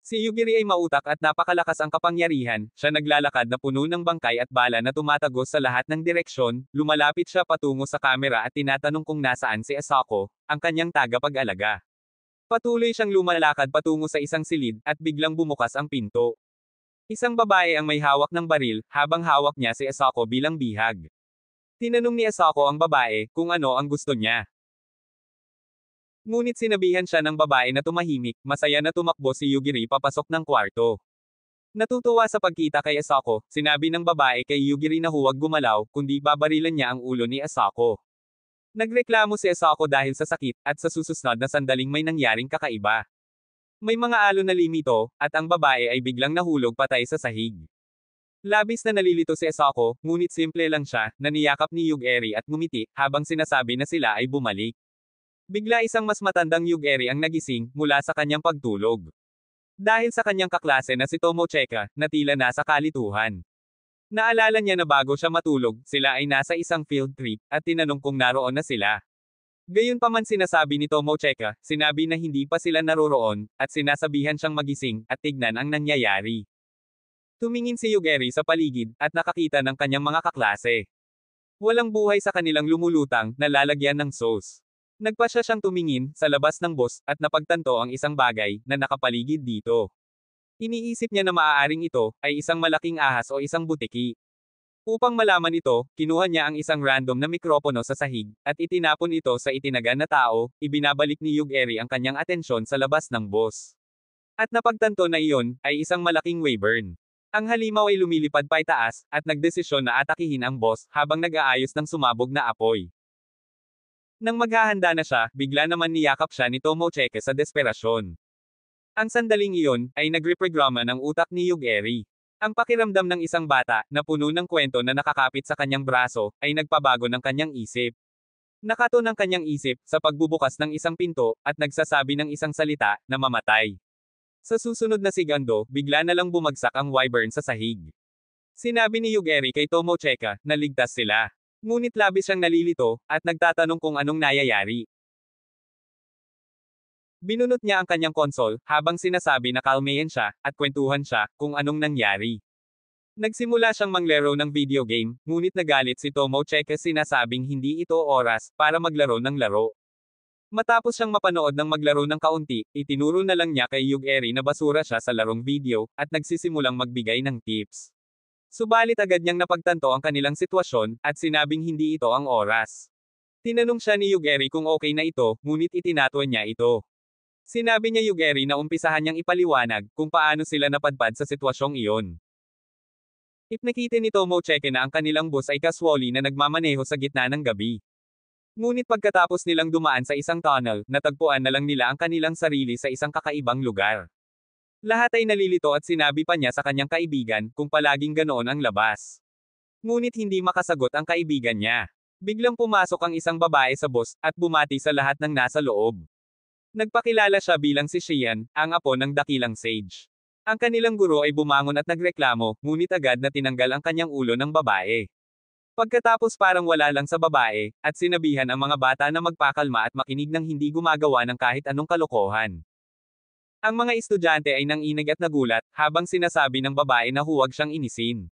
Si Yugiri ay mautak at napakalakas ang kapangyarihan, siya naglalakad na puno ng bangkay at bala na tumatagos sa lahat ng direksyon, lumalapit siya patungo sa kamera at tinatanong kung nasaan si Asako, ang kanyang tagapag-alaga. Patuloy siyang lumalakad patungo sa isang silid, at biglang bumukas ang pinto. Isang babae ang may hawak ng baril, habang hawak niya si Asako bilang bihag. Tinanong ni Asako ang babae, kung ano ang gusto niya. Ngunit sinabihan siya ng babae na tumahimik, masaya na tumakbo si Yugiri papasok ng kwarto. Natutuwa sa pagkita kay Asako, sinabi ng babae kay Yugiri na huwag gumalaw, kundi babarilan niya ang ulo ni Asako. Nagreklamo si Asako dahil sa sakit, at sa susunod na sandaling may nangyaring kakaiba. May mga alon na limito, at ang babae ay biglang nahulog patay sa sahig. Labis na nalilito si Asako, ngunit simple lang siya, naniyakap ni Yugiri at ngumiti, habang sinasabi na sila ay bumalik. Bigla isang mas matandang Yugiri ang nagising, mula sa kanyang pagtulog. Dahil sa kanyang kaklase na si Tomochika, na tila nasa kalituhan. Naalala niya na bago siya matulog, sila ay nasa isang field trip, at tinanong kung naroon na sila. Gayunpaman sinasabi ni Tomochika, sinabi na hindi pa sila naroroon, at sinasabihan siyang magising, at tignan ang nangyayari. Tumingin si Yugiri sa paligid, at nakakita ng kanyang mga kaklase. Walang buhay sa kanilang lumulutang, na lalagyan ng sauce. Nagpasya siyang tumingin, sa labas ng bus, at napagtanto ang isang bagay, na nakapaligid dito. Iniisip niya na maaaring ito, ay isang malaking ahas o isang butiki. Upang malaman ito, kinuha niya ang isang random na mikropono sa sahig, at itinapon ito sa itinaga na tao, ibinabalik ni Yugiri ang kanyang atensyon sa labas ng bus. At napagtanto na iyon, ay isang malaking wyvern. Ang halimaw ay lumilipad paitaas, at nagdesisyon na atakihin ang boss, habang nag-aayos ng sumabog na apoy. Nang maghahanda na siya, bigla naman niyakap siya ni Tomochika sa desperasyon. Ang sandaling iyon, ay nagreprograma ng utak ni Yugiri. Ang pakiramdam ng isang bata, na puno ng kwento na nakakapit sa kanyang braso, ay nagpabago ng kanyang isip. Nakato ng kanyang isip, sa pagbubukas ng isang pinto, at nagsasabi ng isang salita, na mamatay. Sa susunod na segundo, bigla na lang bumagsak ang wyvern sa sahig. Sinabi ni Yugiri kay Tomochika, na ligtas sila. Ngunit labis siyang nalilito, at nagtatanong kung anong nangyayari. Binunot niya ang kanyang konsol, habang sinasabi na kalmayan siya, at kwentuhan siya, kung anong nangyari. Nagsimula siyang manglaro ng video game, ngunit nagalit si Tomochika sinasabing hindi ito oras, para maglaro ng laro. Matapos siyang mapanood ng maglaro ng kaunti, itinuro na lang niya kay Yugiri na basura siya sa larong video, at nagsisimulang magbigay ng tips. Subalit agad niyang napagtanto ang kanilang sitwasyon, at sinabing hindi ito ang oras. Tinanong siya ni Yugiri kung okay na ito, ngunit itinatuan niya ito. Sinabi niya Yugiri na umpisahan niyang ipaliwanag, kung paano sila napadpad sa sitwasyong iyon. Ipinakita ni Tomochika na ang kanilang bus ay kaswali na nagmamaneho sa gitna ng gabi. Ngunit pagkatapos nilang dumaan sa isang tunnel, natagpuan na lang nila ang kanilang sarili sa isang kakaibang lugar. Lahat ay nalilito at sinabi pa niya sa kanyang kaibigan, kung palaging ganoon ang labas. Ngunit hindi makasagot ang kaibigan niya. Biglang pumasok ang isang babae sa bus, at bumati sa lahat ng nasa loob. Nagpakilala siya bilang si Shian, ang apo ng dakilang sage. Ang kanilang guro ay bumangon at nagreklamo, ngunit agad na tinanggal ang kanyang ulo ng babae. Pagkatapos parang wala lang sa babae, at sinabihan ang mga bata na magpakalma at makinig ng hindi gumagawa ng kahit anong kalokohan. Ang mga estudyante ay nanginig at nagulat, habang sinasabi ng babae na huwag siyang inisin.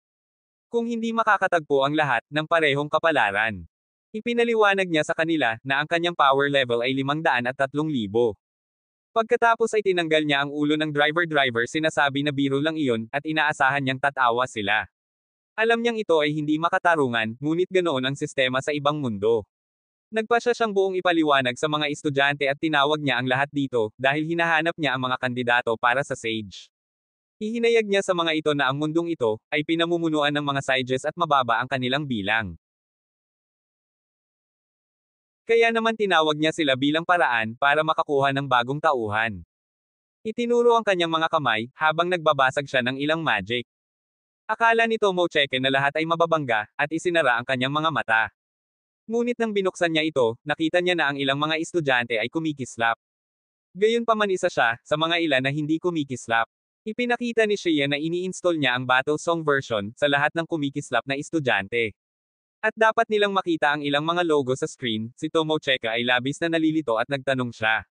Kung hindi makakatagpo ang lahat, ng parehong kapalaran. Ipinaliwanag niya sa kanila, na ang kanyang power level ay 503,000. Pagkatapos ay tinanggal niya ang ulo ng driver sinasabi na biro lang iyon, at inaasahan niyang tatawa sila. Alam niyang ito ay hindi makatarungan, ngunit ganoon ang sistema sa ibang mundo. Nagpasya siyang buong ipaliwanag sa mga estudyante at tinawag niya ang lahat dito, dahil hinahanap niya ang mga kandidato para sa Sage. Ihinayag niya sa mga ito na ang mundong ito, ay pinamumunuan ng mga Sages at mababa ang kanilang bilang. Kaya naman tinawag niya sila bilang paraan, para makakuha ng bagong tauhan. Itinuro ang kanyang mga kamay, habang nagbabasag siya ng ilang magic. Akala ni Tomochika na lahat ay mababangga, at isinara ang kanyang mga mata. Ngunit nang binuksan niya ito, nakita niya na ang ilang mga estudyante ay kumikislap. Gayunpaman isa siya, sa mga ilan na hindi kumikislap. Ipinakita ni Shia na ini-install niya ang Battle Song version, sa lahat ng kumikislap na estudyante. At dapat nilang makita ang ilang mga logo sa screen, si Tomochika ay labis na nalilito at nagtanong siya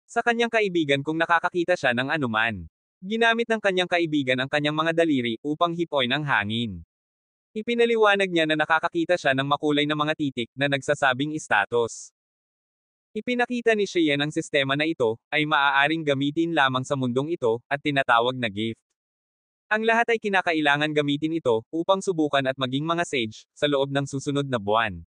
sa kanyang kaibigan kung nakakakita siya ng anuman. Ginamit ng kanyang kaibigan ang kanyang mga daliri upang hipoy ng hangin. Ipinaliwanag niya na nakakakita siya ng makulay na mga titik na nagsasabing status. Ipinakita ni Cheyenne ang sistema na ito ay maaaring gamitin lamang sa mundong ito at tinatawag na gift. Ang lahat ay kinakailangan gamitin ito upang subukan at maging mga sage sa loob ng susunod na buwan.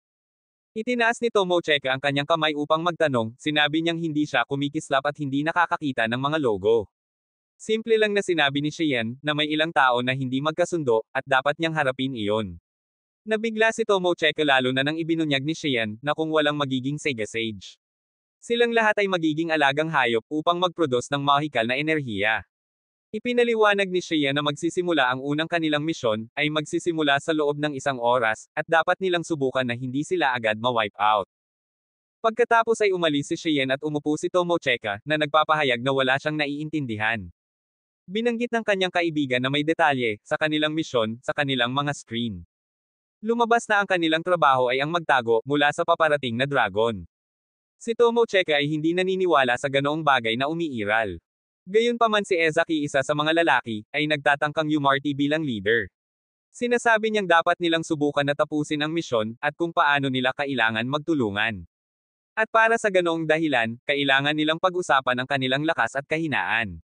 Itinaas ni Tomocheka ang kanyang kamay upang magtanong, sinabi niyang hindi siya kumikislap at hindi nakakakita ng mga logo. Simple lang na sinabi ni Cheyenne na may ilang tao na hindi magkasundo at dapat niyang harapin iyon. Nabigla si Tomocheka lalo na nang ibinunyag ni Cheyenne na kung walang magiging Sega Sage. Silang lahat ay magiging alagang hayop upang mag-produce ng mahikal na enerhiya. Ipinaliwanag ni Cheyenne na magsisimula ang unang kanilang misyon ay magsisimula sa loob ng 1 oras at dapat nilang subukan na hindi sila agad ma-wipe out. Pagkatapos ay umalis si Cheyenne at umupo si Tomocheka na nagpapahayag na wala siyang naiintindihan. Binanggit ng kanyang kaibigan na may detalye sa kanilang misyon sa kanilang mga screen. Lumabas na ang kanilang trabaho ay ang magtago mula sa paparating na dragon. Si Tomocheka ay hindi naniniwala sa ganoong bagay na umiiral. Gayunpaman si Ezaki, isa sa mga lalaki, ay nagtatangkang Umarti bilang leader. Sinasabi niyang dapat nilang subukan na tapusin ang misyon at kung paano nila kailangan magtulungan. At para sa ganoong dahilan, kailangan nilang pag-usapan ang kanilang lakas at kahinaan.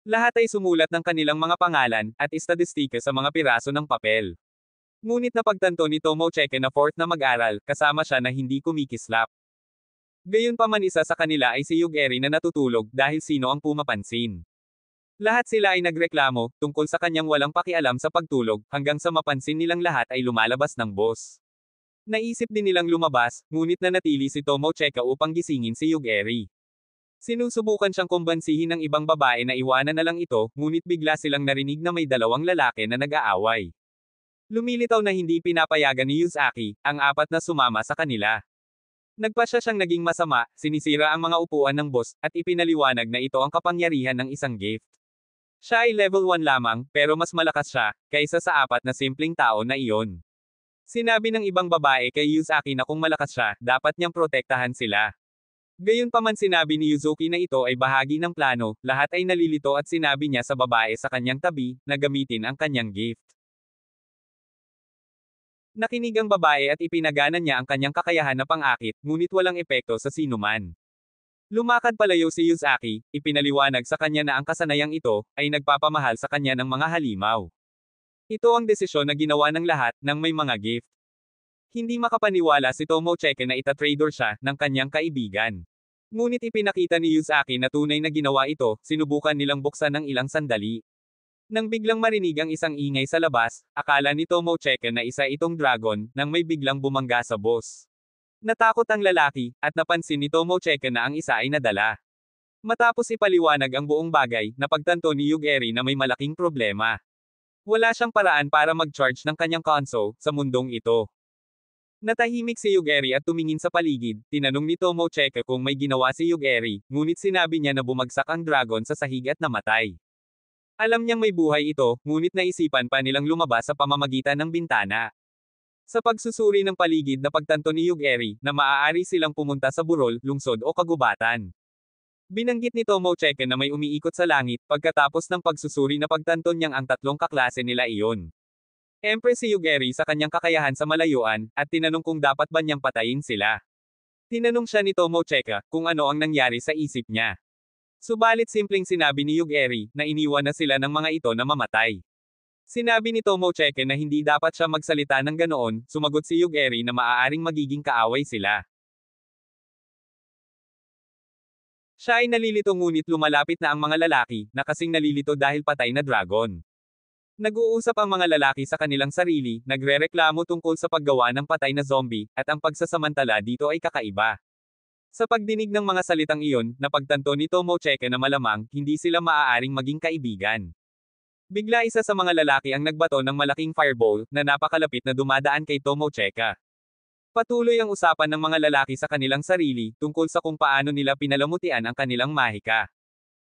Lahat ay sumulat ng kanilang mga pangalan at estadistika sa mga piraso ng papel. Ngunit napagtanto ni Tomocheka na fourth na mag-aral, kasama siya na hindi kumikislap. Gayunpaman isa sa kanila ay si Yugeri na natutulog dahil sino ang pumapansin. Lahat sila ay nagreklamo tungkol sa kanyang walang pakialam sa pagtulog hanggang sa mapansin nilang lahat ay lumalabas ng boss. Naisip din nilang lumabas, ngunit nanatili si Tomocheka upang gisingin si Yugeri. Sinusubukan siyang kumbansihin ng ibang babae na iwanan na lang ito, ngunit bigla silang narinig na may 2 lalaki na nag-aaway. Lumilitaw na hindi pinapayagan ni Yuzaki ang 4 na sumama sa kanila. Nagpasya siyang naging masama, sinisira ang mga upuan ng boss, at ipinaliwanag na ito ang kapangyarihan ng isang gift. Siya ay level 1 lamang, pero mas malakas siya, kaysa sa 4 na simpleng tao na iyon. Sinabi ng ibang babae kay Yuzaki na kung malakas siya, dapat niyang protektahan sila. Gayunpaman sinabi ni Yuzuki na ito ay bahagi ng plano, lahat ay nalilito at sinabi niya sa babae sa kanyang tabi, na gamitin ang kanyang gift. Nakinig ang babae at ipinagana niya ang kanyang kakayahan na pang-akit, ngunit walang epekto sa sinuman. Lumakad palayo si Yuzaki, ipinaliwanag sa kanya na ang kasanayang ito, ay nagpapamahal sa kanya ng mga halimaw. Ito ang desisyon na ginawa ng lahat, ng may mga gift. Hindi makapaniwala si Tomocheka na ita-traitor siya, ng kanyang kaibigan. Ngunit ipinakita ni Yuzaki na tunay na ginawa ito, sinubukan nilang buksan ng ilang sandali. Nang biglang marinig ang isang ingay sa labas, akala ni Tomocheka na isa itong dragon, nang may biglang bumangga sa boss. Natakot ang lalaki, at napansin ni Tomocheka na ang isa ay nadala. Matapos ipaliwanag ang buong bagay, napagtanto ni Yugeri na may malaking problema. Wala siyang paraan para mag-charge ng kanyang console sa mundong ito. Natahimik si Yugeri at tumingin sa paligid, tinanong ni Tomocheka kung may ginawa si Yugeri, ngunit sinabi niya na bumagsak ang dragon sa sahig at namatay. Alam niyang may buhay ito, ngunit naisipan pa nilang lumabas sa pamamagitan ng bintana. Sa pagsusuri ng paligid na pagtanto ni Yugeri, na maaari silang pumunta sa burol, lungsod o kagubatan. Binanggit ni Tomocheka na may umiikot sa langit, pagkatapos ng pagsusuri na pagtanto niyang ang 3 kaklase nila iyon. Empress si Yugeri sa kanyang kakayahan sa malayuan, at tinanong kung dapat ba niyang patayin sila. Tinanong siya ni Tomocheka kung ano ang nangyari sa isip niya. Subalit simpleng sinabi ni Yugeri na iniwan na sila ng mga ito na mamatay. Sinabi ni Tomocheka na hindi dapat siya magsalita ng ganoon, sumagot si Yugeri na maaaring magiging kaaway sila. Siya ay nalilito ngunit lumalapit na ang mga lalaki, na kasing nalilito dahil patay na dragon. Nag-uusap ang mga lalaki sa kanilang sarili, nagrereklamo tungkol sa paggawa ng patay na zombie, at ang pagsasamantala dito ay kakaiba. Sa pagdinig ng mga salitang iyon, napagtanto ni Tomocheka na malamang, hindi sila maaaring maging kaibigan. Bigla isa sa mga lalaki ang nagbato ng malaking fireball, na napakalapit na dumadaan kay Tomocheka. Patuloy ang usapan ng mga lalaki sa kanilang sarili, tungkol sa kung paano nila pinalamutian ang kanilang mahika.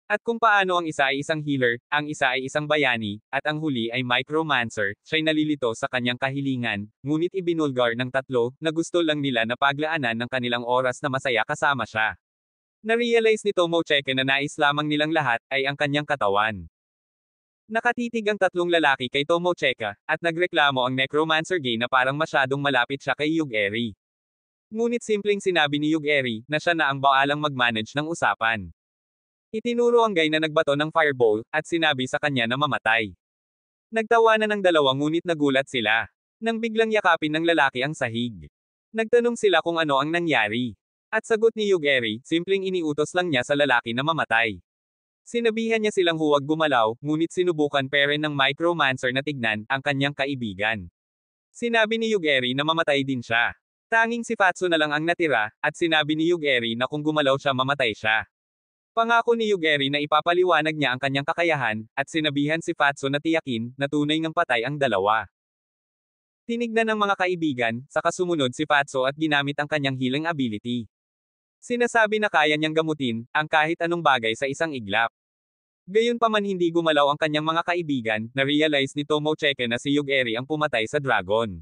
At kung paano ang isa ay isang healer, ang isa ay isang bayani, at ang huli ay micromancer, siya'y nalilito sa kanyang kahilingan, ngunit ibinulgar ng 3, na gusto lang nila na paglaanan ng kanilang oras na masaya kasama siya. Na-realize ni Tomocheka na nais lamang nilang lahat, ay ang kanyang katawan. Nakatitig ang tatlong lalaki kay Tomocheka, at nagreklamo ang Necromancer Gay na parang masyadong malapit siya kay Yug-eri. Ngunit simpleng sinabi ni Yug-eri, na siya na ang baalang mag-manage ng usapan. Itinuro ang Gay na nagbato ng fireball, at sinabi sa kanya na mamatay. Nagtawanan ng dalawa ngunit nagulat sila. Nang biglang yakapin ng lalaki ang sahig. Nagtanong sila kung ano ang nangyari. At sagot ni Yug-eri, simpleng iniutos lang niya sa lalaki na mamatay. Sinabihan niya silang huwag gumalaw, ngunit sinubukan pere ng Micromancer na tignan ang kanyang kaibigan. Sinabi ni Yug-eri na mamatay din siya. Tanging si Fatso na lang ang natira, at sinabi ni Yug-eri na kung gumalaw siya mamatay siya. Pangako ni Yug-eri na ipapaliwanag niya ang kanyang kakayahan, at sinabihan si Fatso na tiyakin, na tunay ngang patay ang dalawa. Tinignan ng mga kaibigan, saka sumunod si Fatso at ginamit ang kanyang healing ability. Sinasabi na kaya niyang gamutin, ang kahit anong bagay sa isang iglap. Gayunpaman hindi gumalaw ang kanyang mga kaibigan, na-realize ni Tomocheka na si Yug-eri ang pumatay sa dragon.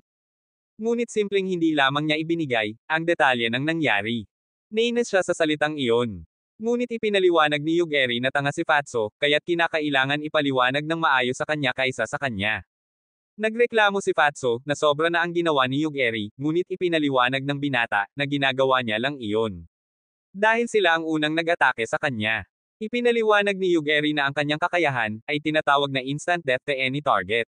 Ngunit simpleng hindi lamang niya ibinigay, ang detalye ng nangyari. Nainis siya sa salitang iyon. Ngunit ipinaliwanag ni Yug-eri na tanga si Fatso, kaya't kinakailangan ipaliwanag ng maayos sa kanya kaysa sa kanya. Nagreklamo si Fatso, na sobra na ang ginawa ni Yug-eri, ngunit ipinaliwanag ng binata, na ginagawa niya lang iyon. Dahil sila ang unang nag-atake sa kanya. Ipinaliwanag ni Yug-eri na ang kanyang kakayahan, ay tinatawag na instant death to any target.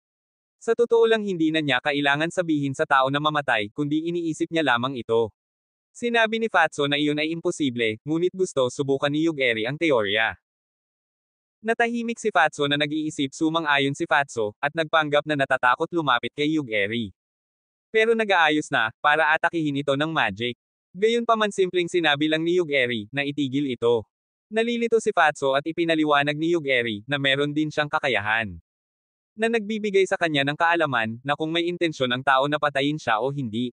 Sa totoo lang hindi na niya kailangan sabihin sa tao na mamatay, kundi iniisip niya lamang ito. Sinabi ni Fatso na iyon ay imposible, ngunit gusto subukan ni Yug-eri ang teorya. Natahimik si Fatso na nag-iisip sumang-ayon si Fatso, at nagpanggap na natatakot lumapit kay Yug-eri. Pero nag-aayos na, para atakihin ito ng magic. Gayunpaman simpleng sinabi lang ni Yug-eri, na itigil ito. Nalilito si Fatso at ipinaliwanag ni Yug-eri, na meron din siyang kakayahan. Na nagbibigay sa kanya ng kaalaman, na kung may intensyon ang tao na patayin siya o hindi.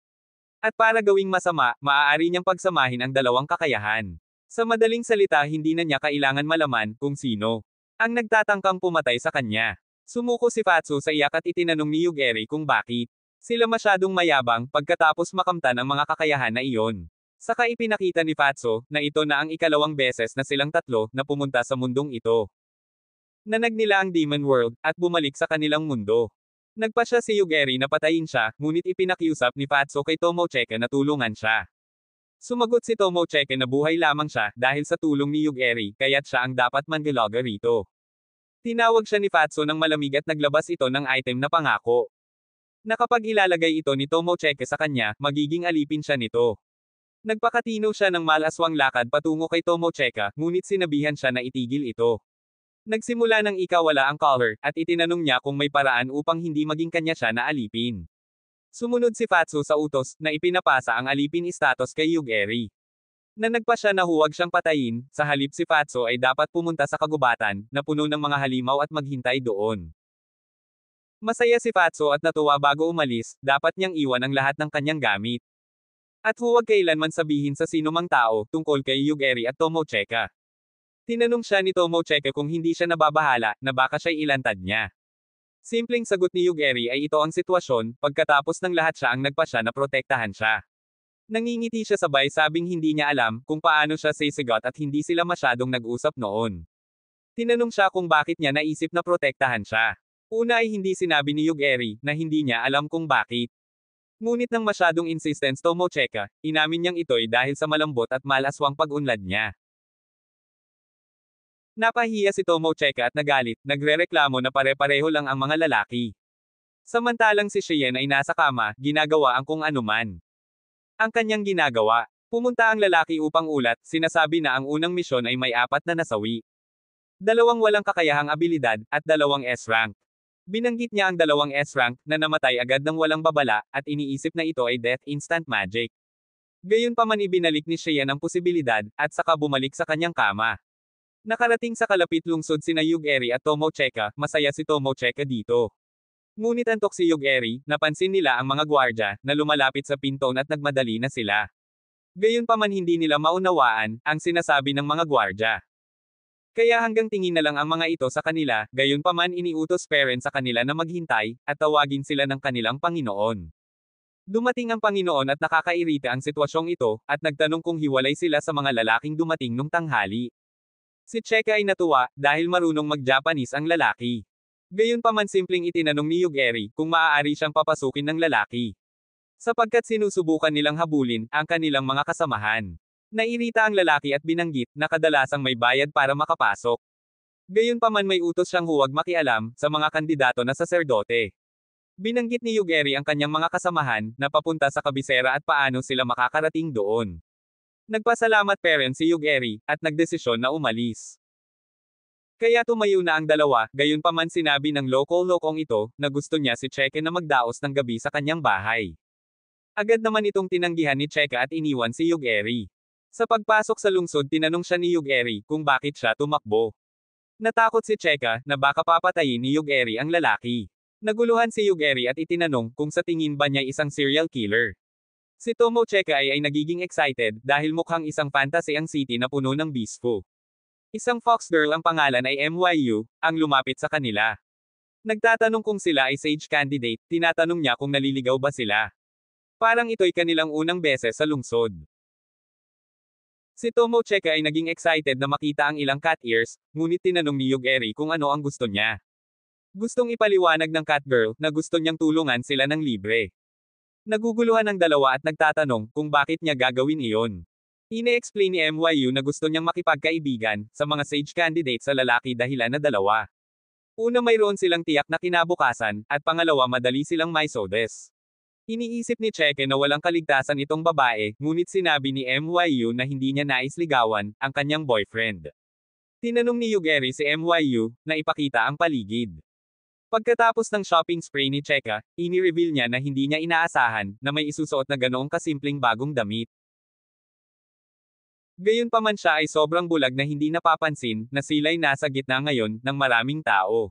At para gawing masama, maaari niyang pagsamahin ang dalawang kakayahan. Sa madaling salita hindi na niya kailangan malaman, kung sino ang nagtatangkang pumatay sa kanya. Sumuko si Fatso sa iyak at itinanong ni Yug-eri kung bakit sila masyadong mayabang, pagkatapos makamtan ang mga kakayahan na iyon. Saka ipinakita ni Fatso, na ito na ang ikalawang beses na silang tatlo, na pumunta sa mundong ito. Nanag nila ang Demon World, at bumalik sa kanilang mundo. Nagpasya si Yug-eri na patayin siya, ngunit ipinakiusap ni Fatso kay Tomocheka na tulungan siya. Sumagot si Tomocheka na buhay lamang siya, dahil sa tulong ni Yug-eri, kaya't siya ang dapat manggalaga rito. Tinawag siya ni Fatso ng malamig at naglabas ito ng item na pangako. Na kapag ilalagay ito ni Tomocheka sa kanya, magiging alipin siya nito. Nagpakatino siya ng malaswang lakad patungo kay Tomocheka, ngunit sinabihan siya na itigil ito. Nagsimula ng ikawala ang caller, at itinanong niya kung may paraan upang hindi maging kanya siya na alipin. Sumunod si Fatso sa utos, na ipinapasa ang alipin status kay Yug-eri. Na nagpa siya na huwag siyang patayin, sa halip si Fatso ay dapat pumunta sa kagubatan, na puno ng mga halimaw at maghintay doon. Masaya si Fatso at natuwa bago umalis, dapat niyang iwan ang lahat ng kanyang gamit. At huwag kailanman sabihin sa sinumang tao, tungkol kay Yug-eri at Tomocheka. Tinanong siya ni Tomocheka kung hindi siya nababahala, na baka siya'y ilantad niya. Simpleng sagot ni Yug-eri ay ito ang sitwasyon, pagkatapos ng lahat siya ang nagpasya na protektahan siya. Nangingiti siya sabay sabing hindi niya alam kung paano siya sisigot at hindi sila masyadong nag-usap noon. Tinanong siya kung bakit niya naisip na protektahan siya. Una ay hindi sinabi ni Yug-eri na hindi niya alam kung bakit. Ngunit nang masyadong insistence Tomocheka, inamin niyang ito'y dahil sa malambot at malaswang pag-unlad niya. Napahiya si Tomocheka at nagalit, nagrereklamo na pare-pareho lang ang mga lalaki. Samantalang si Cheyenne ay nasa kama, ginagawa ang kung anuman. Ang kanyang ginagawa, pumunta ang lalaki upang ulat, sinasabi na ang unang misyon ay may 4 na nasawi. 2 walang kakayahang abilidad, at 2 S-rank. Binanggit niya ang 2 S-rank, na namatay agad ng walang babala, at iniisip na ito ay death instant magic. Gayunpaman ibinalik ni Cheyenne ang posibilidad, at saka bumalik sa kanyang kama. Nakarating sa kalapit lungsod sina Yug-eri at Tomocheka, masaya si Tomocheka dito. Ngunit antok si Yug-eri, napansin nila ang mga gwardya, na lumalapit sa pinto at nagmadali na sila. Gayunpaman hindi nila maunawaan, ang sinasabi ng mga gwardya. Kaya hanggang tingin na lang ang mga ito sa kanila, gayunpaman iniutos parents sa kanila na maghintay, at tawagin sila ng kanilang Panginoon. Dumating ang Panginoon at nakakairita ang sitwasyong ito, at nagtanong kung hiwalay sila sa mga lalaking dumating nung tanghali. Si Cheka ay natuwa, dahil marunong mag-Japanese ang lalaki. Gayunpaman simpleng itinanong ni Yugeri kung maaari siyang papasukin ng lalaki. Sapagkat sinusubukan nilang habulin ang kanilang mga kasamahan. Nairita ang lalaki at binanggit na kadalasang may bayad para makapasok. Gayunpaman may utos siyang huwag makialam sa mga kandidato na saserdote. Binanggit ni Yugeri ang kanyang mga kasamahan na papunta sa kabisera at paano sila makakarating doon. Nagpasalamat parent si Yugeri at nagdesisyon na umalis. Kaya tumayo na ang dalawa, gayunpaman sinabi ng loko-lokong ito na gusto niya si Cheke na magdaos ng gabi sa kanyang bahay. Agad naman itong tinanggihan ni Cheke at iniwan si Yugeri. Sa pagpasok sa lungsod tinanong siya ni Yugeri kung bakit siya tumakbo. Natakot si Cheka na baka papatayin ni Yugeri ang lalaki. Naguluhan si Yugeri at itinanong kung sa tingin ba niya isang serial killer. Si Tomo Cheka ay nagiging excited dahil mukhang isang fantasy ang city na puno ng bispo. Isang fox girl ang pangalan ay MYU, ang lumapit sa kanila. Nagtatanong kung sila ay sage candidate, tinatanong niya kung naliligaw ba sila. Parang ito'y kanilang unang beses sa lungsod. Si Tomo Cheka ay naging excited na makita ang ilang cat ears, ngunit tinanong ni Yugeri kung ano ang gusto niya. Gustong ipaliwanag ng cat girl na gusto niyang tulungan sila ng libre. Naguguluhan ang dalawa at nagtatanong kung bakit niya gagawin iyon. Ine-explain ni MYU na gusto niyang makipagkaibigan sa mga sage candidates sa lalaki dahilan na dalawa. Una mayroon silang tiyak na kinabukasan, at pangalawa madali silang maisodes. Iniisip ni Cheke na walang kaligtasan itong babae, ngunit sinabi ni MYU na hindi niya nais ligawan ang kanyang boyfriend. Tinanong ni Yugeri si MYU na ipakita ang paligid. Pagkatapos ng shopping spree ni Cheka, ini-reveal niya na hindi niya inaasahan na may isusuot na ganoong kasimpleng bagong damit. Gayunpaman siya ay sobrang bulag na hindi napapansin na sila'y nasa gitna ngayon ng maraming tao.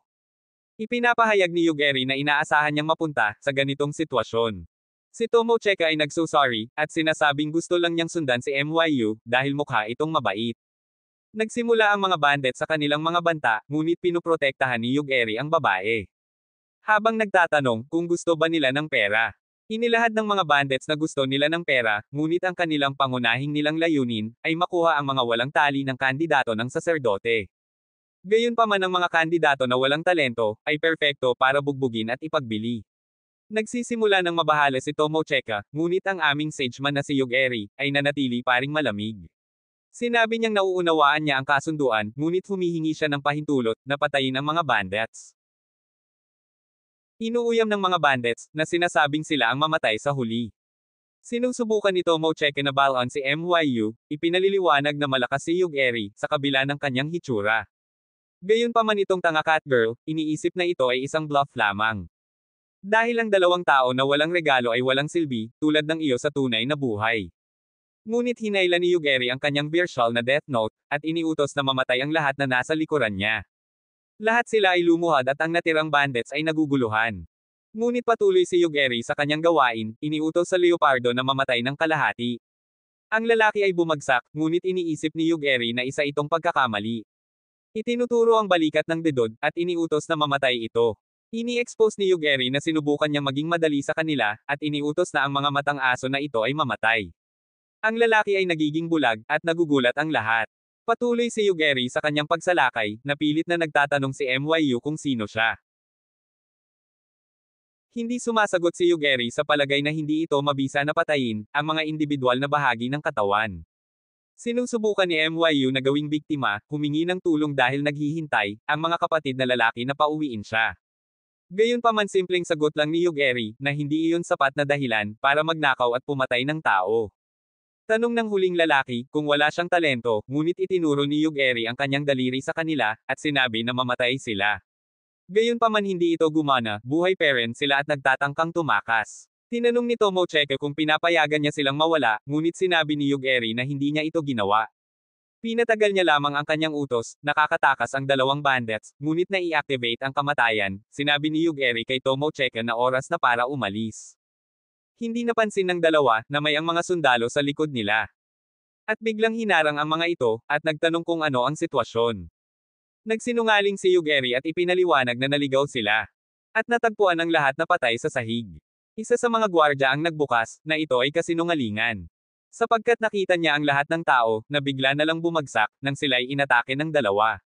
Ipinapahayag ni Yugeri na inaasahan niyang mapunta sa ganitong sitwasyon. Si Tomo Cheka ay nagsusorry, at sinasabing gusto lang niyang sundan si MYU, dahil mukha itong mabait. Nagsimula ang mga bandit sa kanilang mga banta, ngunit pinuprotektahan ni Yugeri ang babae. Habang nagtatanong kung gusto ba nila ng pera. Inilahad ng mga bandits na gusto nila ng pera, ngunit ang kanilang pangunahing nilang layunin ay makuha ang mga walang tali ng kandidato ng saserdote. Gayunpaman ang mga kandidato na walang talento, ay perpekto para bugbugin at ipagbili. Nagsisimula ng mabahala si Tomo Cheka, ngunit ang aming sageman na si Yugeri, ay nanatili paring malamig. Sinabi niyang nauunawaan niya ang kasunduan, ngunit humihingi siya ng pahintulot, na patayin ang mga bandits. Inuuyam ng mga bandits, na sinasabing sila ang mamatay sa huli. Sinusubukan ni Tomo Cheka na balon si MYU, ipinaliliwanag na malakas si Yugeri, sa kabila ng kanyang hitsura. Gayunpaman itong tanga cat girl, iniisip na ito ay isang bluff lamang. Dahil ang dalawang tao na walang regalo ay walang silbi, tulad ng iyo sa tunay na buhay. Ngunit hinayla ni Yugeri ang kanyang virtual na death note, at iniutos na mamatay ang lahat na nasa likuran niya. Lahat sila ay lumuhad at ang natirang bandits ay naguguluhan. Ngunit patuloy si Yugeri sa kanyang gawain, iniutos sa Leopardo na mamatay ng kalahati. Ang lalaki ay bumagsak, ngunit iniisip ni Yugeri na isa itong pagkakamali. Itinuturo ang balikat ng dedod, at iniutos na mamatay ito. Ini-expose ni Yugeri na sinubukan niyang maging madali sa kanila, at iniutos na ang mga matang aso na ito ay mamatay. Ang lalaki ay nagiging bulag, at nagugulat ang lahat. Patuloy si Yugeri sa kanyang pagsalakay, na pilit na nagtatanong si MYU kung sino siya. Hindi sumasagot si Yugeri sa palagay na hindi ito mabisa na patayin ang mga individual na bahagi ng katawan. Sinusubukan ni MYU na gawing biktima, humingi ng tulong dahil naghihintay ang mga kapatid na lalaki na pauwiin siya. Gayunpaman simpleng sagot lang ni Yugeri na hindi iyon sapat na dahilan para magnakaw at pumatay ng tao. Tanong ng huling lalaki kung wala siyang talento, ngunit itinuro ni Yugeri ang kanyang daliri sa kanila at sinabi na mamatay sila. Gayunpaman hindi ito gumana, buhay parent sila at nagtatangkang tumakas. Tinanong ni Tomo Cheka kung pinapayagan niya silang mawala, ngunit sinabi ni Yugeri na hindi niya ito ginawa. Pinatagal niya lamang ang kanyang utos, nakakatakas ang dalawang bandits, ngunit na-i-activate ang kamatayan, sinabi ni Yugeri kay Tomo Cheka na oras na para umalis. Hindi napansin ng dalawa na may ang mga sundalo sa likod nila. At biglang hinarang ang mga ito, at nagtanong kung ano ang sitwasyon. Nagsinungaling si Yugeri at ipinaliwanag na naligaw sila. At natagpuan ang lahat na patay sa sahig. Isa sa mga gwardya ang nagbukas, na ito ay kasinungalingan. Sapagkat nakita niya ang lahat ng tao, na bigla na lang bumagsak, nang sila'y inatake ng dalawa.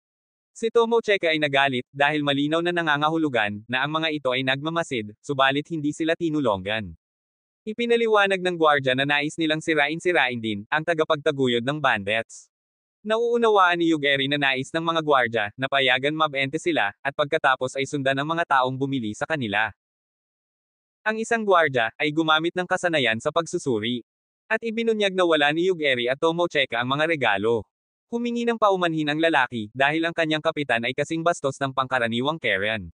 Si Tomocheka ay nagalit dahil malinaw na nangangahulugan na ang mga ito ay nagmamasid, subalit hindi sila tinulungan. Ipinaliwanag ng gwardya na nais nilang sirain-sirain din ang tagapagtaguyod ng bandits. Nauunawaan ni Yugeri na nais ng mga gwardya na payagan mabente sila at pagkatapos ay sundan ang mga taong bumili sa kanila. Ang isang gwardya ay gumamit ng kasanayan sa pagsusuri. At ibinunyag na wala ni Yugeri at Tomocheka ang mga regalo. Humingi ng paumanhin ang lalaki dahil ang kanyang kapitan ay kasing bastos ng pangkaraniwang Karen.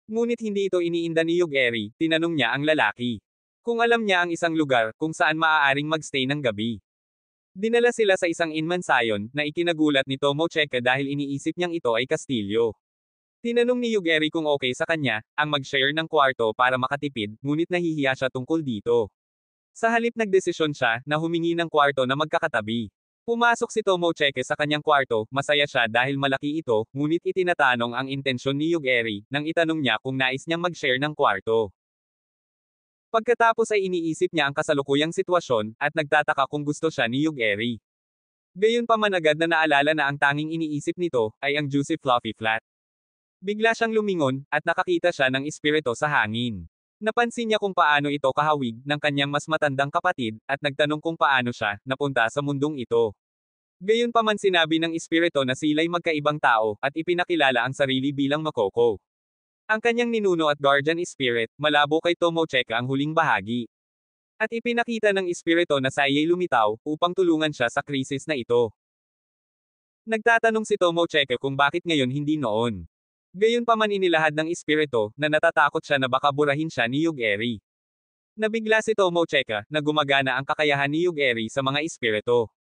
Ngunit hindi ito iniinda ni Yugeri, tinanong niya ang lalaki. Kung alam niya ang isang lugar kung saan maaaring magstay ng gabi. Dinala sila sa isang inmansayon na ikinagulat ni Tomocheka dahil iniisip niyang ito ay kastilyo. Tinanong ni Yugeri kung okay sa kanya ang mag-share ng kwarto para makatipid, ngunit nahihiya siya tungkol dito. Sa halip nagdesisyon siya na humingi ng kwarto na magkakatabi. Pumasok si Tomocheka sa kanyang kwarto, masaya siya dahil malaki ito, ngunit itinatanong ang intensyon ni Yugeri nang itanong niya kung nais niyang mag-share ng kwarto. Pagkatapos ay iniisip niya ang kasalukuyang sitwasyon at nagtataka kung gusto siya ni Yugeri. Gayunpaman agad na naalala na ang tanging iniisip nito ay ang juicy fluffy flat. Bigla siyang lumingon at nakakita siya ng espiritu sa hangin. Napansin niya kung paano ito kahawig ng kanyang mas matandang kapatid, at nagtanong kung paano siya napunta sa mundong ito. Gayunpaman sinabi ng espiritu na sila'y magkaibang tao, at ipinakilala ang sarili bilang Makoko. Ang kanyang ninuno at guardian spirit, malabo kay Tomocheka ang huling bahagi. At ipinakita ng espiritu na saya'y lumitaw, upang tulungan siya sa krisis na ito. Nagtatanong si Tomocheka kung bakit ngayon hindi noon. Gayunpaman inilahad ng espiritu na natatakot siya na baka burahin siya ni Yugeri. Nabigla si Tomocheka na gumagana ang kakayahan ni Yugeri sa mga espiritu.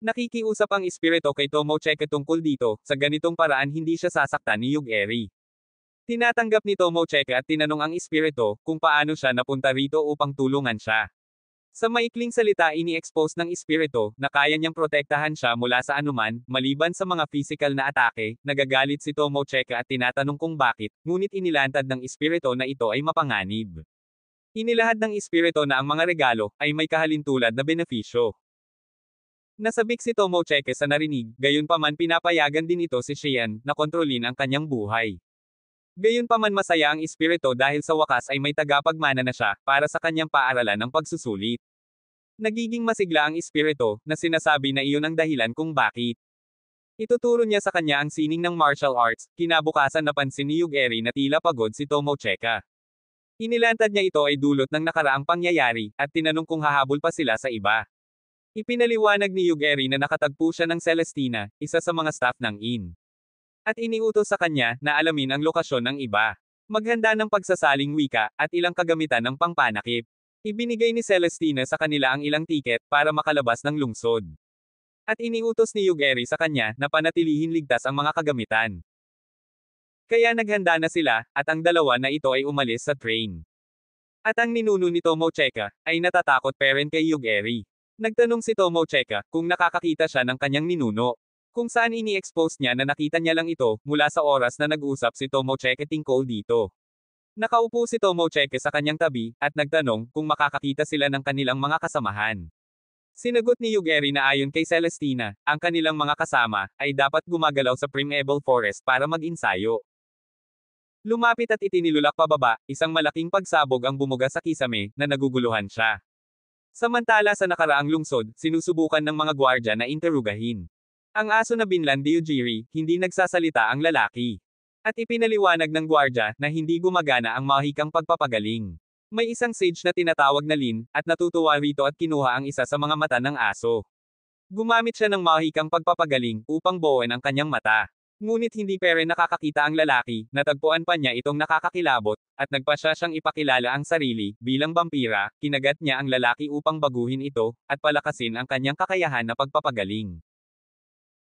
Nakikiusap ang espiritu kay Tomocheka tungkol dito, sa ganitong paraan hindi siya sasaktan ni Yugeri. Tinatanggap ni Tomocheka at tinanong ang espiritu kung paano siya napunta rito upang tulungan siya. Sa maikling salita ini-expose ng espiritu na kaya niyang protektahan siya mula sa anuman, maliban sa mga physical na atake. Nagagalit si Tomocheka at tinatanong kung bakit, ngunit inilantad ng espiritu na ito ay mapanganib. Inilahad ng espiritu na ang mga regalo ay may kahalintulad na benepisyo. Nasabik si Tomocheka sa narinig, gayunpaman pinapayagan din ito si Shian na kontrolin ang kanyang buhay. Gayunpaman masaya ang espiritu dahil sa wakas ay may tagapagmana na siya para sa kanyang paaralan ng pagsusulit. Nagiging masigla ang espiritu na sinasabi na iyon ang dahilan kung bakit. Ituturo niya sa kanya ang sining ng martial arts. Kinabukasan napansin ni Yugeri na tila pagod si Tomocheka. Inilantad niya ito ay dulot ng nakaraang pangyayari, at tinanong kung hahabol pa sila sa iba. Ipinaliwanag ni Yugeri na nakatagpo siya ng Celestina, isa sa mga staff ng inn. At iniutos sa kanya na alamin ang lokasyon ng iba. Maghanda ng pagsasaling wika, at ilang kagamitan ng pangpanakip. Ibinigay ni Celestina sa kanila ang ilang tiket para makalabas ng lungsod. At iniutos ni Yugeri sa kanya na panatilihin ligtas ang mga kagamitan. Kaya naghanda na sila, at ang dalawa na ito ay umalis sa train. At ang ninuno ni Tomocheka ay natatakot pa rin kay Yugeri. Nagtanong si Tomocheka kung nakakakita siya ng kanyang ninuno. Kung saan ini-expose niya na nakita niya lang ito mula sa oras na nag-usap si Tomocheka tungkol dito. Nakaupo si Tomocheka sa kanyang tabi, at nagtanong kung makakakita sila ng kanilang mga kasamahan. Sinagot ni Yugeri na ayon kay Celestina, ang kanilang mga kasama ay dapat gumagalaw sa Primeval Forest para mag-insayo. Lumapit at itinilulak pababa, isang malaking pagsabog ang bumuga sa kisame na naguguluhan siya. Samantala sa nakaraang lungsod, sinusubukan ng mga gwardya na interugahin. Ang aso na binlan ni Yugeri, hindi nagsasalita ang lalaki. At ipinaliwanag ng gwardya na hindi gumagana ang mahikang pagpapagaling. May isang sage na tinatawag na Lin, at natutuwa rito at kinuha ang isa sa mga mata ng aso. Gumamit siya ng mahikang pagpapagaling upang buuin ang kanyang mata. Ngunit hindi pa rin nakakakita ang lalaki, natagpuan pa niya itong nakakakilabot, at nagpasya siyang ipakilala ang sarili, bilang vampira. Kinagat niya ang lalaki upang baguhin ito, at palakasin ang kanyang kakayahan na pagpapagaling.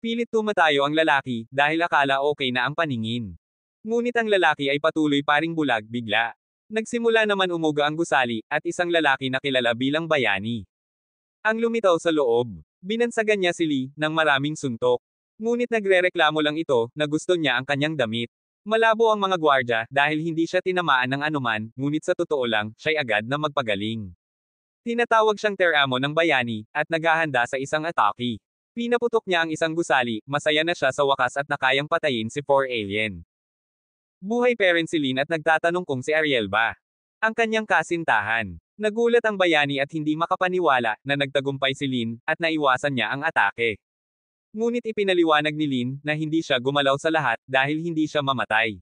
Pilit tumatayo ang lalaki, dahil akala okay na ang paningin. Ngunit ang lalaki ay patuloy paring bulag bigla. Nagsimula naman umuga ang gusali, at isang lalaki na kilala bilang bayani. Ang lumitaw sa loob. Binansagan niya si Lee ng maraming suntok. Ngunit nagrereklamo lang ito na gusto niya ang kanyang damit. Malabo ang mga gwardya dahil hindi siya tinamaan ng anuman, ngunit sa totoo lang, siya'y agad na magpagaling. Tinatawag siyang Teramo ng bayani, at naghahanda sa isang atake. Pinaputok niya ang isang gusali, masaya na siya sa wakas at nakayang patayin si 4 alien. Buhay pa rin si Lin at nagtatanong kung si Ariel ba ang kanyang kasintahan. Nagulat ang bayani at hindi makapaniwala na nagtagumpay si Lin at naiwasan niya ang atake. Ngunit ipinaliwanag ni Lin na hindi siya gumalaw sa lahat dahil hindi siya mamatay.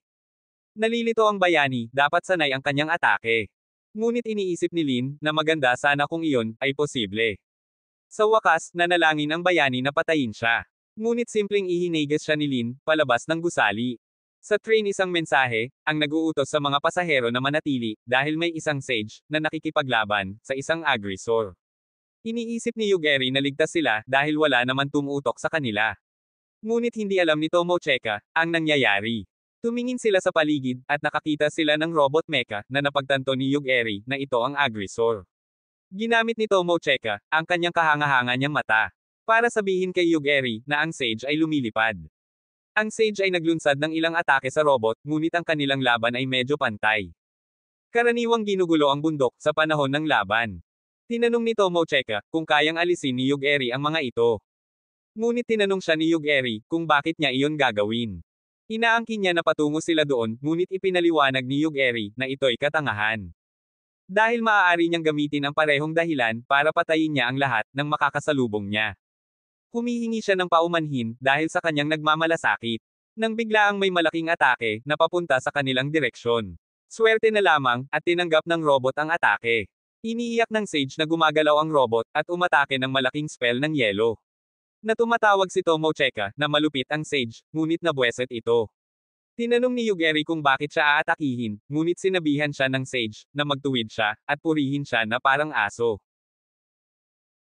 Nalilito ang bayani, dapat sanay ang kanyang atake. Ngunit iniisip ni Lin na maganda sana kung iyon ay posible. Sa wakas, nanalangin ang bayani na patayin siya. Ngunit simpleng ihinigas siya ni Lin, palabas ng gusali. Sa train isang mensahe, ang nag-uutos sa mga pasahero na manatili, dahil may isang sage, na nakikipaglaban, sa isang aggressor. Iniisip ni Yugeri na ligtas sila, dahil wala naman tumutok sa kanila. Ngunit hindi alam ni Tomocheka, ang nangyayari. Tumingin sila sa paligid, at nakakita sila ng robot mecha, na napagtanto ni Yugeri, na ito ang aggressor. Ginamit ni Tomocheka, ang kanyang kahanga-hanga niyang mata, para sabihin kay Yugeri, na ang sage ay lumilipad. Ang sage ay naglunsad ng ilang atake sa robot, ngunit ang kanilang laban ay medyo pantay. Karaniwang ginugulo ang bundok sa panahon ng laban. Tinanong ni Tomocheka kung kayang alisin ni Yugeri ang mga ito. Ngunit tinanong siya ni Yugeri kung bakit niya iyon gagawin. Inaangkin niya na patungo sila doon, ngunit ipinaliwanag ni Yugeri na ito'y katangahan. Dahil maaari niyang gamitin ang parehong dahilan para patayin niya ang lahat ng makakasalubong niya. Humihingi siya ng paumanhin dahil sa kanyang nagmamalasakit. Nang biglaang may malaking atake na papunta sa kanilang direksyon. Swerte na lamang at tinanggap ng robot ang atake. Iniiyak ng sage na gumagalaw ang robot at umatake ng malaking spell ng yelo. Na tumatawag si Tomocheka na malupit ang sage, ngunit nabweset ito. Tinanong ni Yugeri kung bakit siya aatakihin, ngunit sinabihan siya ng sage na magtuwid siya at purihin siya na parang aso.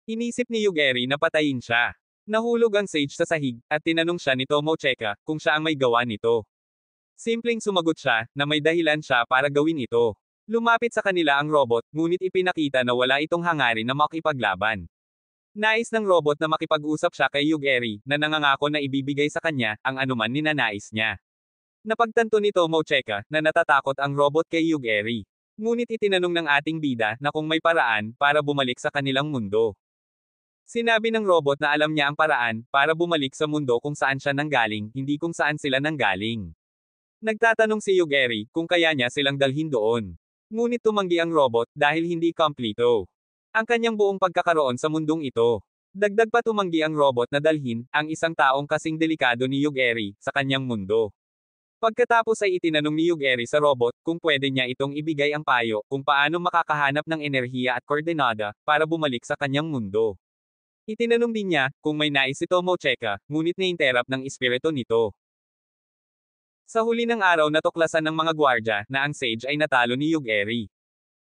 Inisip ni Yugeri na patayin siya. Nahulog ang sage sa sahig, at tinanong siya ni Tomocheka kung siya ang may gawa nito. Simpleng sumagot siya, na may dahilan siya para gawin ito. Lumapit sa kanila ang robot, ngunit ipinakita na wala itong hangarin na makipaglaban. Nais ng robot na makipag-usap siya kay Yugeri, na nangangako na ibibigay sa kanya ang anuman ninanais niya. Napagtanto ni Tomocheka na natatakot ang robot kay Yugeri. Ngunit itinanong ng ating bida na kung may paraan para bumalik sa kanilang mundo. Sinabi ng robot na alam niya ang paraan para bumalik sa mundo kung saan siya nanggaling, hindi kung saan sila nanggaling. Nagtatanong si Yugeri kung kaya niya silang dalhin doon. Ngunit tumanggi ang robot dahil hindi kompleto ang kanyang buong pagkakaroon sa mundong ito. Dagdag pa tumanggi ang robot na dalhin ang isang taong kasing delikado ni Yugeri sa kanyang mundo. Pagkatapos ay itinanong ni Yugeri sa robot kung pwede niya itong ibigay ang payo kung paano makakahanap ng enerhiya at koordenada para bumalik sa kanyang mundo. Itinanong din niya kung may nais si Tomocheka, ngunit na-interrupt ng espiritu nito. Sa huli ng araw natuklasan ng mga gwardya na ang sage ay natalo ni Yugeri.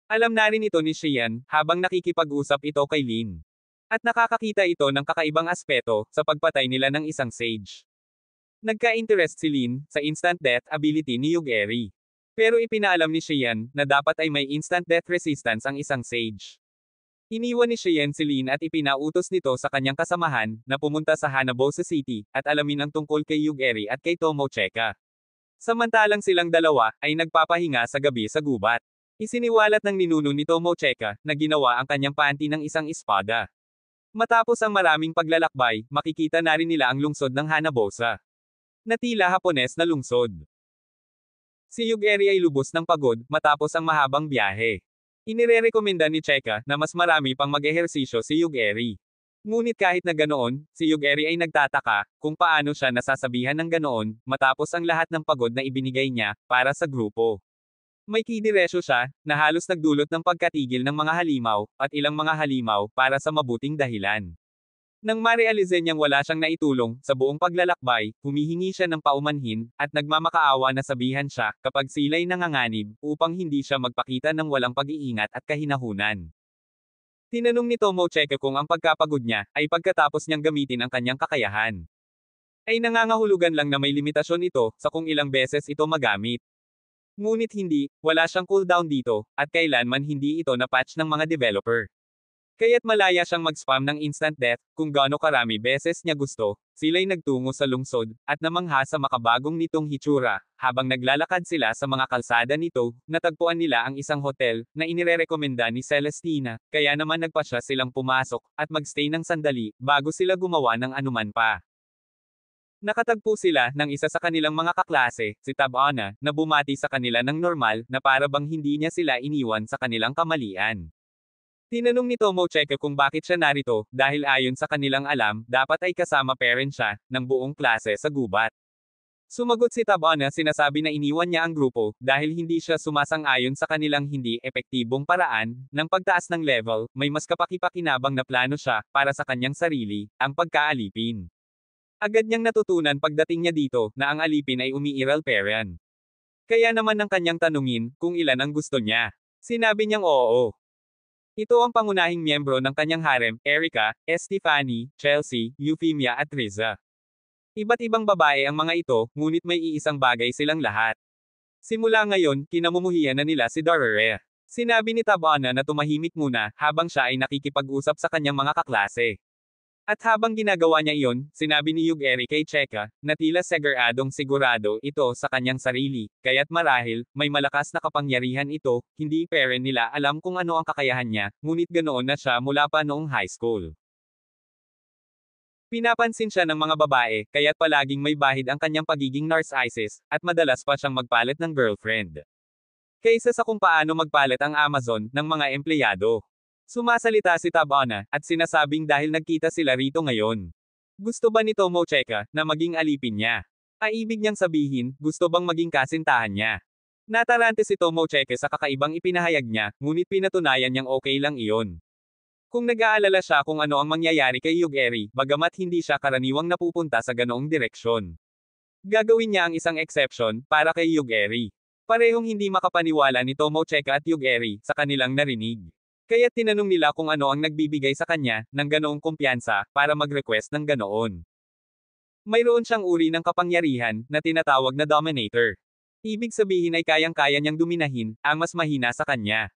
Alam na rin ito ni Shian habang nakikipag-usap ito kay Lin. At nakakakita ito ng kakaibang aspeto sa pagpatay nila ng isang sage. Nagka-interest si Lin sa instant death ability ni Yugeri. Pero ipinaalam ni Shian na dapat ay may instant death resistance ang isang sage. Iniwan ni Shian si Lin at ipinautos nito sa kanyang kasamahan na pumunta sa Hanabosa City at alamin ang tungkol kay Yugeri at kay Tomocheka. Samantalang silang dalawa ay nagpapahinga sa gabi sa gubat. Isiniwalat ng ninuno ni Tomocheka na ginawa ang kanyang panty ng isang espada. Matapos ang maraming paglalakbay, makikita na rin nila ang lungsod ng Hanabosa. Na tila Hapones na lungsod. Si Yugeri ay lubos ng pagod matapos ang mahabang biyahe. Inirerekomenda ni Cheka na mas marami pang mag-ehersisyo si Yugeri. Ngunit kahit na ganoon, si Yugeri ay nagtataka kung paano siya nasasabihan ng ganoon matapos ang lahat ng pagod na ibinigay niya para sa grupo. May kidiresyo siya na halos nagdulot ng pagkatigil ng mga halimaw at ilang mga halimaw para sa mabuting dahilan. Nang marealize niyang wala siyang naitulong sa buong paglalakbay, humihingi siya ng paumanhin, at nagmamakaawa na sabihan siya kapag sila'y nanganganib, upang hindi siya magpakita ng walang pag-iingat at kahinahunan. Tinanong ni Tomocheka kung ang pagkapagod niya ay pagkatapos niyang gamitin ang kanyang kakayahan. Ay nangangahulugan lang na may limitasyon ito sa kung ilang beses ito magamit. Ngunit hindi, wala siyang cooldown dito, at kailanman hindi ito na-patch ng mga developer. Kaya't malaya siyang mag-spam ng instant death, kung gaano karami beses niya gusto, sila'y nagtungo sa lungsod, at namangha sa makabagong nitong hitsura. Habang naglalakad sila sa mga kalsada nito, natagpuan nila ang isang hotel, na inirerekomenda ni Celestina, kaya naman nagpasya silang pumasok, at magstay ng sandali, bago sila gumawa ng anuman pa. Nakatagpo sila ng isa sa kanilang mga kaklase, si Tabana, na bumati sa kanila ng normal, na para bang hindi niya sila iniwan sa kanilang kamalian. Tinanong ni Tomocheka kung bakit siya narito, dahil ayon sa kanilang alam, dapat ay kasama parent siya, ng buong klase sa gubat. Sumagot si Tabana sinasabi na iniwan niya ang grupo, dahil hindi siya sumasang-ayon sa kanilang hindi epektibong paraan, ng pagtaas ng level, may mas kapaki-pakinabang na plano siya, para sa kanyang sarili, ang pagkaalipin. Agad niyang natutunan pagdating niya dito, na ang alipin ay umiiral parent. Kaya naman ng kanyang tanungin, kung ilan ang gusto niya. Sinabi niyang oo. Ito ang pangunahing miyembro ng kanyang harem, Erica, Estefany, Chelsea, Euphemia at Riza. Iba't ibang babae ang mga ito, ngunit may iisang bagay silang lahat. Simula ngayon, kinamumuhian na nila si Dorere. Sinabi ni Tabana na tumahimik muna, habang siya ay nakikipag-usap sa kanyang mga kaklase. At habang ginagawa niya iyon, sinabi ni Yugeri kay Cheka, na tila sigurado ito sa kanyang sarili, kaya't marahil, may malakas na kapangyarihan ito, hindi parent nila alam kung ano ang kakayahan niya, ngunit ganoon na siya mula pa noong high school. Pinapansin siya ng mga babae, kaya't palaging may bahid ang kanyang pagiging narcissist, at madalas pa siyang magpalit ng girlfriend. Kaysa sa kung paano magpalit ang Amazon, ng mga empleyado. Sumasalita si Tabana, at sinasabing dahil nagkita sila rito ngayon. Gusto ba ni Tomocheka, na maging alipin niya? Ay ibig niyang sabihin, gusto bang maging kasintahan niya? Natarante si Tomocheka sa kakaibang ipinahayag niya, ngunit pinatunayan niyang okay lang iyon. Kung nag-aalala siya kung ano ang mangyayari kay Yugeri, bagamat hindi siya karaniwang napupunta sa ganoong direksyon. Gagawin niya ang isang exception, para kay Yugeri. Parehong hindi makapaniwala ni Tomocheka at Yugeri, sa kanilang narinig. Kaya tinanong nila kung ano ang nagbibigay sa kanya, ng ganoong kumpiyansa, para mag-request ng ganoon. Mayroon siyang uri ng kapangyarihan, na tinatawag na Dominator. Ibig sabihin ay kayang-kaya niyang duminahin, ang mas mahina sa kanya.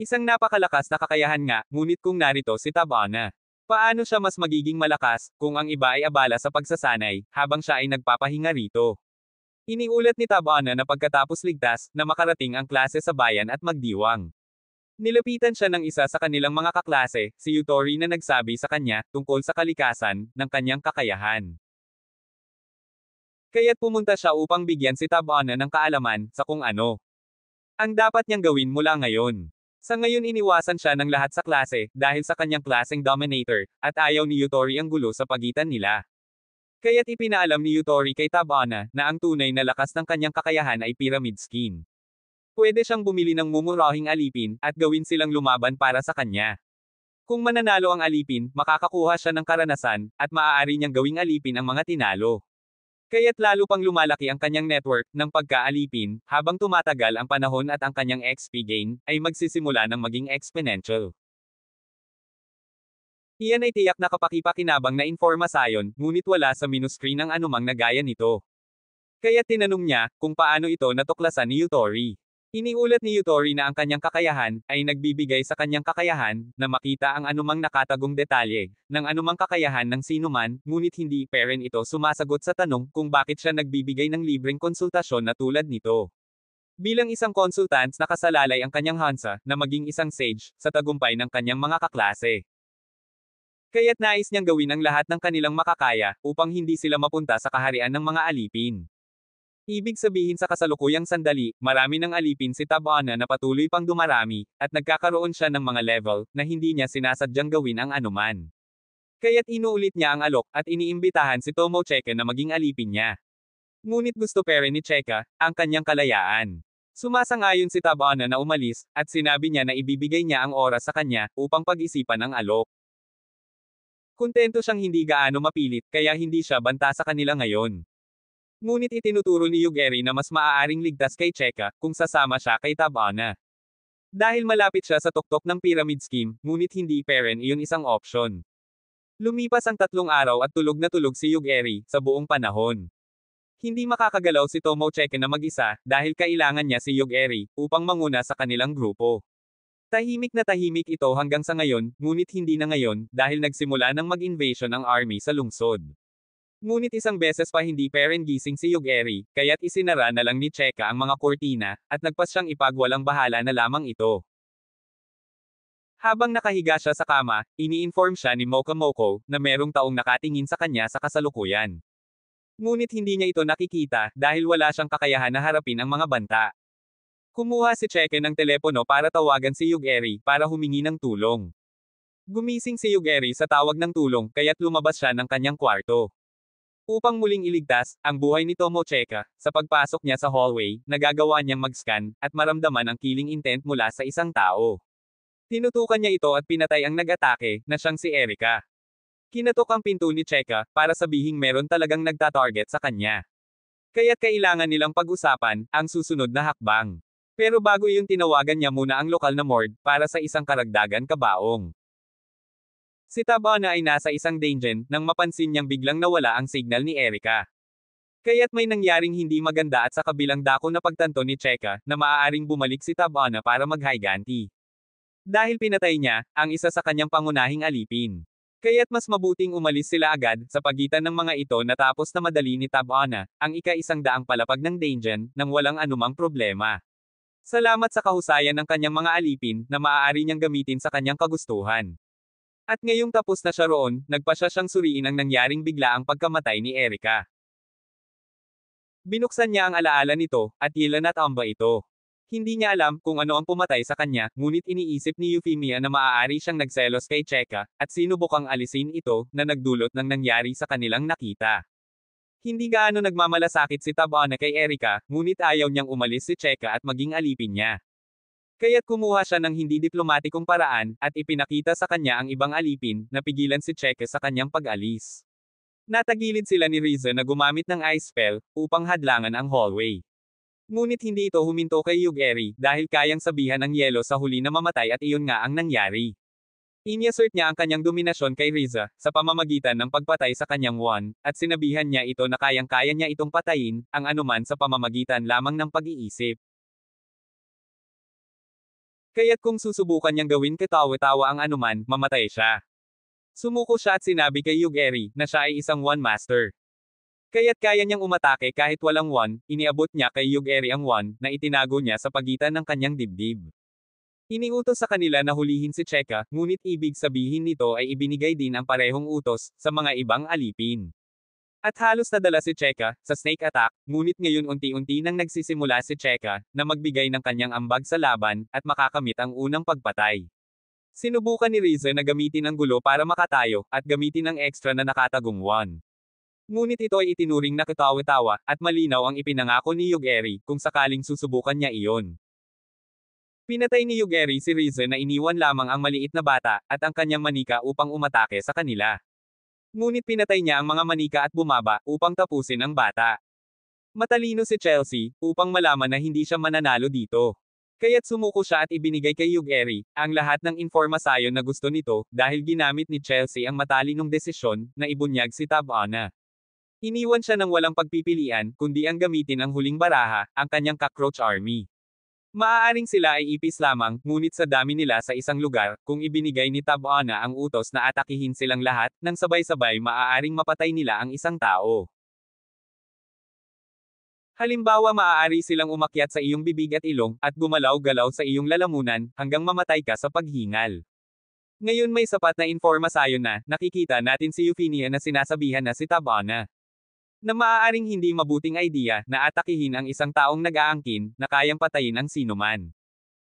Isang napakalakas na kakayahan nga, ngunit kung narito si Tabana. Paano siya mas magiging malakas, kung ang iba ay abala sa pagsasanay, habang siya ay nagpapahinga rito? Iniulat ni Tabana na pagkatapos ligtas, na makarating ang klase sa bayan at magdiwang. Nilapitan siya ng isa sa kanilang mga kaklase, si Yutori na nagsabi sa kanya, tungkol sa kalikasan, ng kanyang kakayahan. Kaya't pumunta siya upang bigyan si Tabana ng kaalaman, sa kung ano ang dapat niyang gawin mula ngayon. Sa ngayon iniwasan siya ng lahat sa klase, dahil sa kanyang klaseng dominator, at ayaw ni Yutori ang gulo sa pagitan nila. Kaya't ipinaalam ni Yutori kay Tabana, na ang tunay na lakas ng kanyang kakayahan ay pyramid skin. Pwede siyang bumili ng mumurahing alipin, at gawin silang lumaban para sa kanya. Kung mananalo ang alipin, makakakuha siya ng karanasan, at maaari niyang gawing alipin ang mga tinalo. Kaya't lalo pang lumalaki ang kanyang network, ng pagkaalipin, habang tumatagal ang panahon at ang kanyang XP gain, ay magsisimula ng maging exponential. Iyan ay tiyak na kapaki-pakinabang na informasayon, ngunit wala sa menu screen ang anumang nagaya nito. Kaya tinanong niya, kung paano ito natuklasan ni Yutori. Iniulat ni Yutori na ang kanyang kakayahan, ay nagbibigay sa kanyang kakayahan, na makita ang anumang nakatagong detalye, ng anumang kakayahan ng sinuman, ngunit hindi parent ito sumasagot sa tanong, kung bakit siya nagbibigay ng libreng konsultasyon na tulad nito. Bilang isang consultant nakasalalay ang kanyang Hansa, na maging isang sage, sa tagumpay ng kanyang mga kaklase. Kaya't nais niyang gawin ang lahat ng kanilang makakaya, upang hindi sila mapunta sa kaharian ng mga alipin. Ibig sabihin sa kasalukuyang sandali, marami ng alipin si Tabana na patuloy pang dumarami, at nagkakaroon siya ng mga level, na hindi niya sinasadyang gawin ang anuman. Kaya't inuulit niya ang alok, at iniimbitahan si Tomocheka na maging alipin niya. Ngunit gusto pere ni Cheka, ang kanyang kalayaan. Sumasang-ayon si Tabana na umalis, at sinabi niya na ibibigay niya ang oras sa kanya, upang pag-isipan ang alok. Kontento siyang hindi gaano mapilit, kaya hindi siya banta sa kanila ngayon. Ngunit itinuturo ni Yugeri na mas maaaring ligtas kay Cheka, kung sasama siya kay Tabana. Dahil malapit siya sa tuktok ng pyramid scheme, ngunit hindi parent iyon isang option. Lumipas ang 3 araw at tulog na tulog si Yugeri, sa buong panahon. Hindi makakagalaw si Tomocheka na mag-isa, dahil kailangan niya si Yugeri, upang manguna sa kanilang grupo. Tahimik ito hanggang sa ngayon, ngunit hindi na ngayon, dahil nagsimula ng mag-invasion ang army sa lungsod. Ngunit isang beses pa hindi gising si Yugeri, kaya't isinara na lang ni Cheka ang mga kortina, at nagpasyang ipagwalang bahala na lamang ito. Habang nakahiga siya sa kama, ini-inform siya ni Mokomoko, na merong taong nakatingin sa kanya sa kasalukuyan. Ngunit hindi niya ito nakikita, dahil wala siyang kakayahan na harapin ang mga banta. Kumuha si Cheke ng telepono para tawagan si Yugeri, para humingi ng tulong. Gumising si Yugeri sa tawag ng tulong, kaya't lumabas siya ng kanyang kwarto. Upang muling iligtas ang buhay ni Tomocheka, sa pagpasok niya sa hallway, nagagawa niyang mag-scan, at maramdaman ang killing intent mula sa isang tao. Tinutukan niya ito at pinatay ang nag-atake, na siyang si Erika. Kinatok ang pinto ni Cheka, para sabihing meron talagang nagtatarget sa kanya. Kaya't kailangan nilang pag-usapan, ang susunod na hakbang. Pero bago iyon tinawagan niya muna ang lokal na morgue, para sa isang karagdagan kabaong. Si Tabana ay nasa isang dungeon, nang mapansin niyang biglang nawala ang signal ni Erika. Kaya't may nangyaring hindi maganda at sa kabilang dako na pagtanto ni Cheka, na maaaring bumalik si Tabana para maghiganti. Dahil pinatay niya, ang isa sa kanyang pangunahing alipin. Kaya't mas mabuting umalis sila agad, sa pagitan ng mga ito natapos na madali ni Tabana, ang ika-100 palapag ng dungeon, nang walang anumang problema. Salamat sa kahusayan ng kanyang mga alipin, na maaari niyang gamitin sa kanyang kagustuhan. At ngayong tapos na siya roon, nagpasya siyang suriin ang nangyaring biglaang pagkamatay ni Erika. Binuksan niya ang alaala nito, at ilan at amba ito. Hindi niya alam kung ano ang pumatay sa kanya, ngunit iniisip ni Euphemia na maaari siyang nagselos kay Cheka, at sinubukang alisin ito, na nagdulot ng nangyari sa kanilang nakita. Hindi gaano nagmamalasakit si Tabana kay Erika, ngunit ayaw niyang umalis si Cheka at maging alipin niya. Kaya't kumuha siya ng hindi diplomatikong paraan, at ipinakita sa kanya ang ibang alipin, na pigilan si Cheke sa kanyang pag-alis. Natagilid sila ni Riza na gumamit ng ice spell, upang hadlangan ang hallway. Ngunit hindi ito huminto kay Yugeri, dahil kayang sabihan ng yelo sa huli na mamatay at iyon nga ang nangyari. Iniassert niya ang kanyang dominasyon kay Riza, sa pamamagitan ng pagpatay sa kanyang wand, at sinabihan niya ito na kayang-kaya niya itong patayin, ang anuman sa pamamagitan lamang ng pag-iisip. Kaya't kung susubukan niyang gawin katawa-tawa ang anuman, mamatay siya. Sumuko siya at sinabi kay Yugeri, na siya ay isang wand master. Kaya't kaya niyang umatake kahit walang wand, iniabot niya kay Yugeri ang wand, na itinago niya sa pagitan ng kanyang dibdib. Iniutos sa kanila na hulihin si Cheka, ngunit ibig sabihin nito ay ibinigay din ang parehong utos, sa mga ibang alipin. At halos nadala si Cheka, sa snake attack, ngunit ngayon unti-unti nang nagsisimula si Cheka, na magbigay ng kanyang ambag sa laban, at makakamit ang unang pagpatay. Sinubukan ni Riza na gamitin ang gulo para makatayo, at gamitin ang extra na nakatagong wand. Ngunit ito ay itinuring na katawa-tawa, at malinaw ang ipinangako ni Yugeri, kung sakaling susubukan niya iyon. Pinatay ni Yugeri si Riza na iniwan lamang ang maliit na bata, at ang kanyang manika upang umatake sa kanila. Ngunit pinatay niya ang mga manika at bumaba, upang tapusin ang bata. Matalino si Chelsea, upang malaman na hindi siya mananalo dito. Kaya't sumuko siya at ibinigay kay Yugeri, ang lahat ng impormasyon na gusto nito, dahil ginamit ni Chelsea ang matalinong desisyon, na ibunyag si Tabana. Iniwan siya ng walang pagpipilian, kundi ang gamitin ang huling baraha, ang kanyang cockroach army. Maaaring sila ay ipis lamang, ngunit sa dami nila sa isang lugar, kung ibinigay ni Tabana ang utos na atakihin silang lahat, nang sabay-sabay maaaring mapatay nila ang isang tao. Halimbawa maaari silang umakyat sa iyong bibig at ilong, at gumalaw-galaw sa iyong lalamunan, hanggang mamatay ka sa paghingal. Ngayon may sapat na impormasyon na, nakikita natin si Euphemia na sinasabihan na si Tabana. Na maaaring hindi mabuting idea, na atakihin ang isang taong nag-aangkin, na kayang patayin ang sinuman.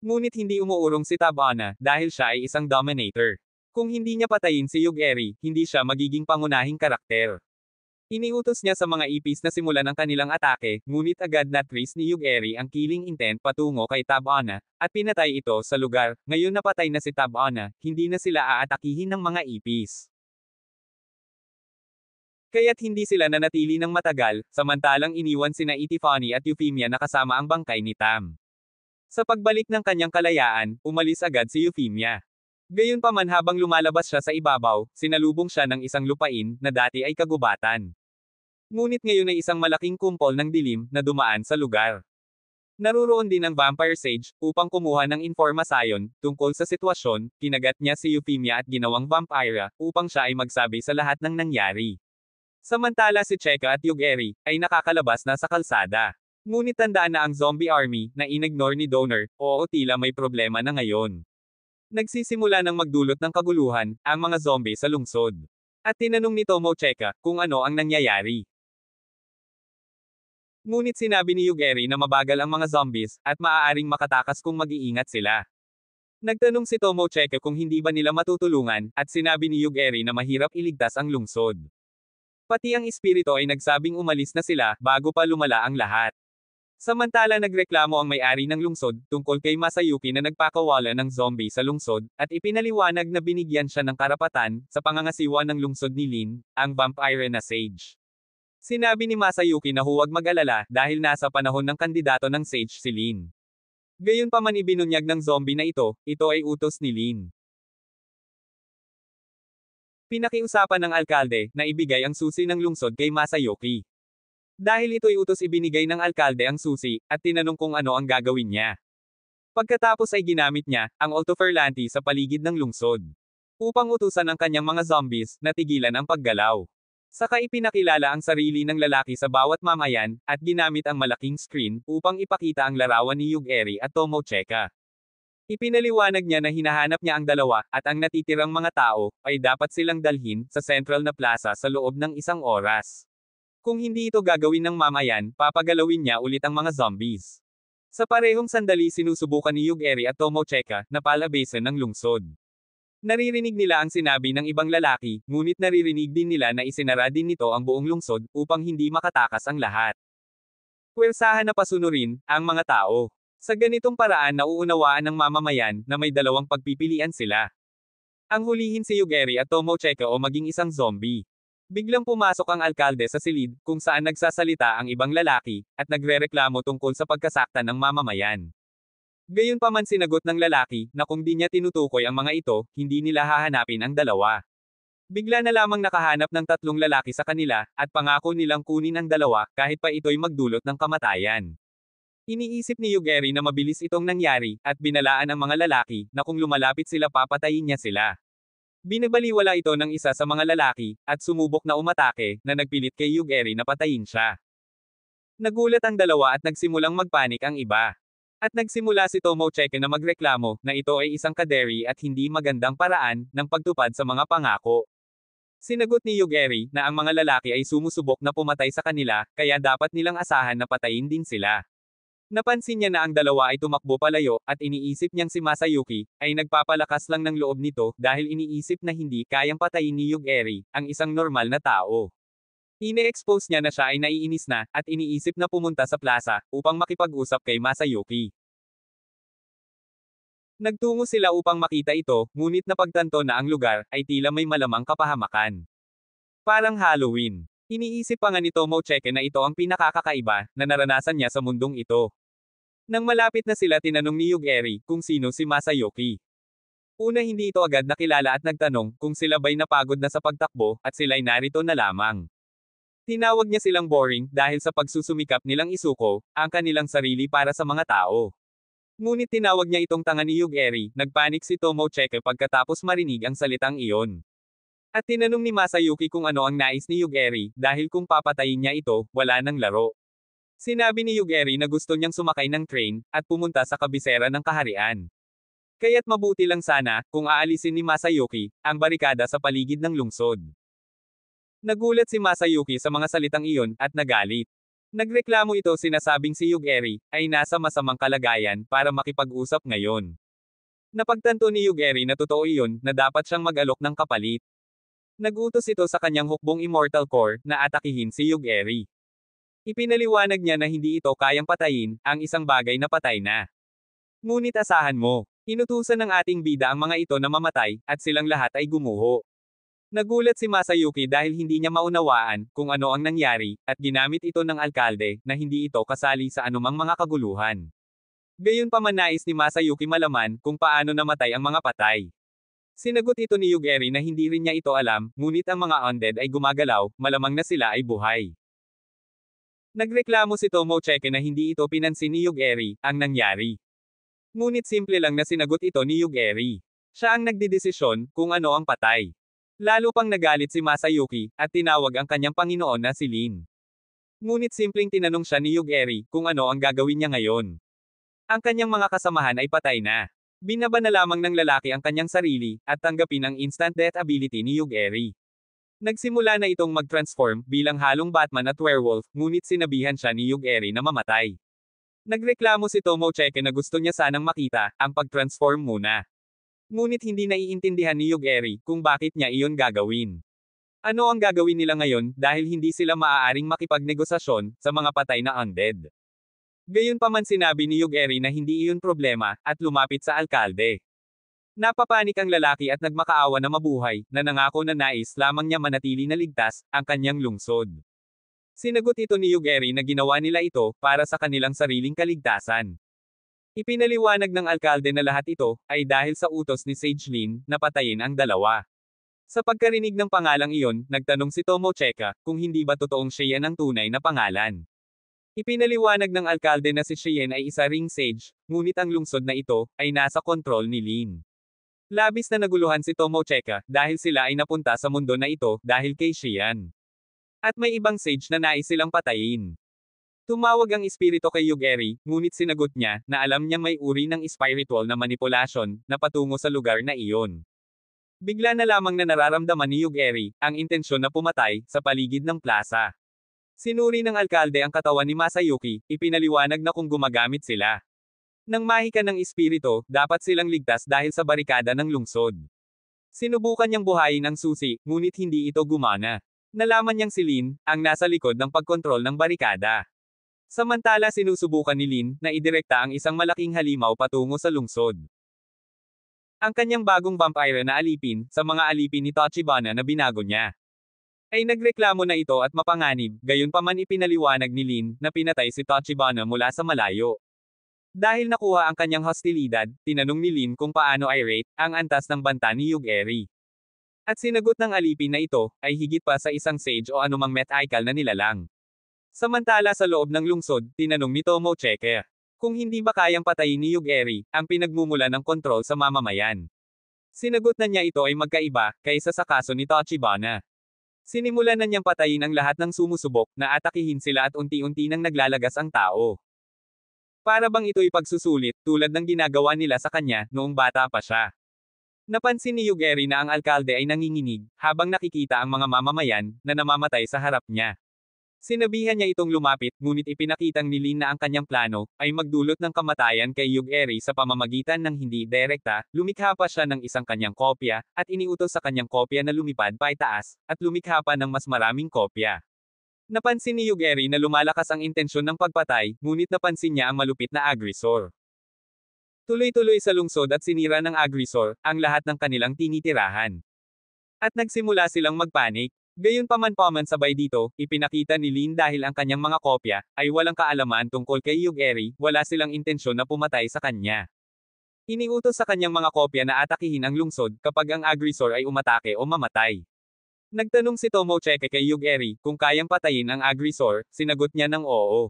Ngunit hindi umuurong si Tabana, dahil siya ay isang dominator. Kung hindi niya patayin si Yugeri, hindi siya magiging pangunahing karakter. Iniutos niya sa mga ipis na simulan ang kanilang atake, ngunit agad na trace ni Yugeri ang killing intent patungo kay Tabana, at pinatay ito sa lugar. Ngayon napatay na si Tabana, hindi na sila aatakihin ng mga ipis. Kaya't hindi sila nanatili ng matagal, samantalang iniwan sina Epiphany at Euphemia na kasama ang bangkay ni Tam. Sa pagbalik ng kanyang kalayaan, umalis agad si Euphemia. Gayunpaman habang lumalabas siya sa ibabaw, sinalubong siya ng isang lupain, na dati ay kagubatan. Ngunit ngayon ay isang malaking kumpol ng dilim, na dumaan sa lugar. Naruroon din ang Vampire Sage, upang kumuha ng impormasyon, tungkol sa sitwasyon, kinagat niya si Euphemia at ginawang vampira, upang siya ay magsabi sa lahat ng nangyari. Samantala si Cheka at Yugeri, ay nakakalabas na sa kalsada. Ngunit tandaan na ang zombie army, na inignore ni Donor, oo tila may problema na ngayon. Nagsisimula ng magdulot ng kaguluhan, ang mga zombie sa lungsod. At tinanong ni Tomo Cheka, kung ano ang nangyayari. Ngunit sinabi ni Yugeri na mabagal ang mga zombies, at maaaring makatakas kung mag-iingat sila. Nagtanong si Tomo Cheka kung hindi ba nila matutulungan, at sinabi ni Yugeri na mahirap iligtas ang lungsod. Pati ang espiritu ay nagsabing umalis na sila, bago pa lumala ang lahat. Samantala nagreklamo ang may-ari ng lungsod, tungkol kay Masayuki na nagpakawala ng zombie sa lungsod, at ipinaliwanag na binigyan siya ng karapatan, sa pangangasiwa ng lungsod ni Lin, ang vampire na Sage. Sinabi ni Masayuki na huwag mag-alala, dahil nasa panahon ng kandidato ng Sage si Lin. Gayunpaman ibinunyag ng zombie na ito ay utos ni Lin. Pinakiusapan ng alkalde, na ibigay ang susi ng lungsod kay Masayuki. Dahil ito'y utos ibinigay ng alkalde ang susi, at tinanong kung ano ang gagawin niya. Pagkatapos ay ginamit niya, ang altoferlanti sa paligid ng lungsod. Upang utusan ang kanyang mga zombies, na tigilan ang paggalaw. Saka ipinakilala ang sarili ng lalaki sa bawat mamayan, at ginamit ang malaking screen, upang ipakita ang larawan ni Yugeri at Tomo Cheka. Ipinaliwanag niya na hinahanap niya ang dalawa, at ang natitirang mga tao, ay dapat silang dalhin, sa Central na Plaza sa loob ng 1 oras. Kung hindi ito gagawin ng mamayan, papagalawin niya ulit ang mga zombies. Sa parehong sandali sinusubukan ni Yugeri at Tomo Cheka, na palabasin ng lungsod. Naririnig nila ang sinabi ng ibang lalaki, ngunit naririnig din nila na isinara din nito ang buong lungsod, upang hindi makatakas ang lahat. Puwersahan na pasunurin, ang mga tao. Sa ganitong paraan nauunawaan ng mamamayan, na may dalawang pagpipilian sila. Ang hulihin si Yugeri at Tomo Cheka o maging isang zombie. Biglang pumasok ang alkalde sa silid, kung saan nagsasalita ang ibang lalaki, at nagrereklamo tungkol sa pagkasaktan ng mamamayan. Gayunpaman sinagot ng lalaki, na kung di niya tinutukoy ang mga ito, hindi nila hahanapin ang dalawa. Bigla na lamang nakahanap ng 3 lalaki sa kanila, at pangako nilang kunin ang dalawa, kahit pa ito'y magdulot ng kamatayan. Iniisip ni Yugeri na mabilis itong nangyari, at binalaan ang mga lalaki, na kung lumalapit sila papatayin niya sila. Binabaliwala ito ng isa sa mga lalaki, at sumubok na umatake, na nagpilit kay Yugeri na patayin siya. Nagulat ang dalawa at nagsimulang magpanik ang iba. At nagsimula si Tomo Cheka na magreklamo, na ito ay isang kaderi at hindi magandang paraan, ng pagtupad sa mga pangako. Sinagot ni Yugeri, na ang mga lalaki ay sumusubok na pumatay sa kanila, kaya dapat nilang asahan na patayin din sila. Napansin niya na ang dalawa ay tumakbo palayo, at iniisip niyang si Masayuki, ay nagpapalakas lang ng loob nito, dahil iniisip na hindi kayang patayin ni Yugeri, ang isang normal na tao. Ine-expose niya na siya ay naiinis na, at iniisip na pumunta sa plaza, upang makipag-usap kay Masayuki. Nagtungo sila upang makita ito, ngunit napagtanto na ang lugar, ay tila may malamang kapahamakan. Parang Halloween. Iniisip pa nga ni Tomo Cheka na ito ang pinakakakaiba, na naranasan niya sa mundong ito. Nang malapit na sila tinanong ni Yugeri, kung sino si Masayuki. Una hindi ito agad nakilala at nagtanong, kung sila ba'y napagod na sa pagtakbo, at sila'y narito na lamang. Tinawag niya silang boring, dahil sa pagsusumikap nilang isuko, ang kanilang sarili para sa mga tao. Ngunit tinawag niya itong tanga ni Yugeri, nagpanik si Tomo Cheka pagkatapos marinig ang salitang iyon. At tinanong ni Masayuki kung ano ang nais ni Yugeri, dahil kung papatayin niya ito, wala nang laro. Sinabi ni Yugeri na gusto niyang sumakay ng train, at pumunta sa kabisera ng kaharian. Kaya't mabuti lang sana, kung aalisin ni Masayuki, ang barikada sa paligid ng lungsod. Nagulat si Masayuki sa mga salitang iyon, at nagalit. Nagreklamo ito sinasabing si Yugeri, ay nasa masamang kalagayan, para makipag-usap ngayon. Napagtanto ni Yugeri na totoo iyon, na dapat siyang mag-alok ng kapalit. Nagutos ito sa kanyang hukbong Immortal Core, na atakihin si Yugeri. Ipinaliwanag niya na hindi ito kayang patayin, ang isang bagay na patay na. Ngunit asahan mo, inutusan ng ating bida ang mga ito na mamatay, at silang lahat ay gumuho. Nagulat si Masayuki dahil hindi niya maunawaan, kung ano ang nangyari, at ginamit ito ng alkalde, na hindi ito kasali sa anumang mga kaguluhan. Gayunpaman nais ni Masayuki malaman, kung paano namatay ang mga patay. Sinagot ito ni Yugeri na hindi rin niya ito alam, ngunit ang mga undead ay gumagalaw, malamang na sila ay buhay. Nagreklamo si Tomocheke na hindi ito pinansin ni Yugeri, ang nangyari. Ngunit simple lang na sinagot ito ni Yugeri. Siya ang nagdidesisyon kung ano ang patay. Lalo pang nagalit si Masayuki, at tinawag ang kanyang Panginoon na si Lin. Ngunit simpleng tinanong siya ni Yugeri kung ano ang gagawin niya ngayon. Ang kanyang mga kasamahan ay patay na. Binaba na lamang ng lalaki ang kanyang sarili, at tanggapin ang instant death ability ni Yugeri. Nagsimula na itong mag-transform bilang halong Batman at werewolf, ngunit sinabihan siya ni Yugeri na mamatay. Nagreklamo si Tomocheke na gusto niya sanang makita ang pag-transform muna. Ngunit hindi naiintindihan ni Yugeri kung bakit niya iyon gagawin. Ano ang gagawin nila ngayon dahil hindi sila maaaring makipagnegosasyon sa mga patay na undead. Gayunpaman sinabi ni Yugeri na hindi iyon problema, at lumapit sa alkalde. Napapanik ang lalaki at nagmakaawa na mabuhay, na nangako na nais lamang niya manatili na ligtas, ang kanyang lungsod. Sinagot ito ni Yugeri na ginawa nila ito, para sa kanilang sariling kaligtasan. Ipinaliwanag ng alkalde na lahat ito, ay dahil sa utos ni Sage Lin, na patayin ang dalawa. Sa pagkarinig ng pangalang iyon, nagtanong si Tomocheke, kung hindi ba totoong siya ang tunay na pangalan. Ipinaliwanag ng alkalde na si Chien ay isa ring sage, ngunit ang lungsod na ito, ay nasa kontrol ni Lin. Labis na naguluhan si Tomocheke, dahil sila ay napunta sa mundo na ito, dahil kay Chien. At may ibang sage na nais silang patayin. Tumawag ang espiritu kay Yugeri, ngunit sinagot niya, na alam niyang may uri ng spiritual na manipulasyon, na patungo sa lugar na iyon. Bigla na lamang na nararamdaman ni Yugeri, ang intensyon na pumatay, sa paligid ng plaza. Sinuri ng alkalde ang katawan ni Masayuki, ipinaliwanag na kung gumagamit sila nang mahika ng espiritu, dapat silang ligtas dahil sa barikada ng lungsod. Sinubukan niyang buhayin ang susi, ngunit hindi ito gumana. Nalaman niyang si Lin, ang nasa likod ng pagkontrol ng barikada. Samantala sinusubukan ni Lin, na idirekta ang isang malaking halimaw patungo sa lungsod. Ang kanyang bagong vampire na alipin, sa mga alipin ni Tachibana na binago niya. Ay nagreklamo na ito at mapanganib, gayunpaman ipinaliwanag ni Lin, na pinatay si Tachibana mula sa malayo. Dahil nakuha ang kanyang hostilidad, tinanong ni Lin kung paano i-rate ang antas ng banta ni Yugeri. At sinagot ng alipin na ito, ay higit pa sa isang sage o anumang mythical na nilalang. Samantala sa loob ng lungsod, tinanong ni Tomocheke, kung hindi ba kayang patayin ni Yugeri, ang pinagmumula ng kontrol sa mamamayan. Sinagot na niya ito ay magkaiba, kaysa sa kaso ni Tachibana. Sinimulan na niyang patayin ang lahat ng sumusubok, na atakihin sila at unti-unti nang naglalagas ang tao. Para bang ito'y pagsusulit, tulad ng ginagawa nila sa kanya, noong bata pa siya. Napansin ni Yugeri na ang alkalde ay nanginginig, habang nakikita ang mga mamamayan, na namamatay sa harap niya. Sinabihan niya itong lumapit, ngunit ipinakitang ni Lin na ang kanyang plano, ay magdulot ng kamatayan kay Yugeri sa pamamagitan ng hindi direkta, lumikha pa siya ng isang kanyang kopya, at iniutos sa kanyang kopya na lumipad paitaas, at lumikha pa ng mas maraming kopya. Napansin ni Yugeri na lumalakas ang intensyon ng pagpatay, ngunit napansin niya ang malupit na agresor. Tuloy-tuloy sa lungsod at sinira ng agresor, ang lahat ng kanilang tinitirahan. At nagsimula silang magpanik. Gayunpaman sabay dito, ipinakita ni Lin dahil ang kanyang mga kopya, ay walang kaalaman tungkol kay Yugeri, wala silang intensyon na pumatay sa kanya. Iniutos sa kanyang mga kopya na atakihin ang lungsod, kapag ang agresor ay umatake o mamatay. Nagtanong si Tomocheke kay Yugeri, kung kayang patayin ang agresor, sinagot niya ng oo.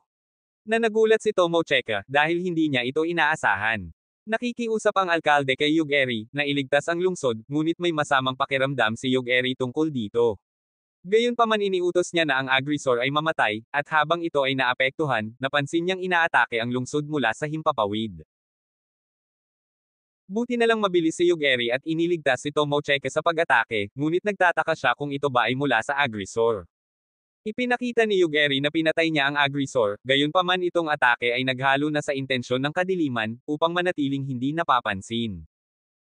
Nagulat si Tomocheke, dahil hindi niya ito inaasahan. Nakikiusap ang alkalde kay Yugeri, na iligtas ang lungsod, ngunit may masamang pakiramdam si Yugeri tungkol dito. Gayunpaman iniutos niya na ang agresor ay mamatay, at habang ito ay naapektuhan, napansin niyang inaatake ang lungsod mula sa himpapawid. Buti na lang mabilis si Yugeri at iniligtas si Tomocheke sa pag-atake, ngunit nagtataka siya kung ito ba ay mula sa agresor. Ipinakita ni Yugeri na pinatay niya ang agresor, gayunpaman itong atake ay naghalo na sa intensyon ng kadiliman, upang manatiling hindi napapansin.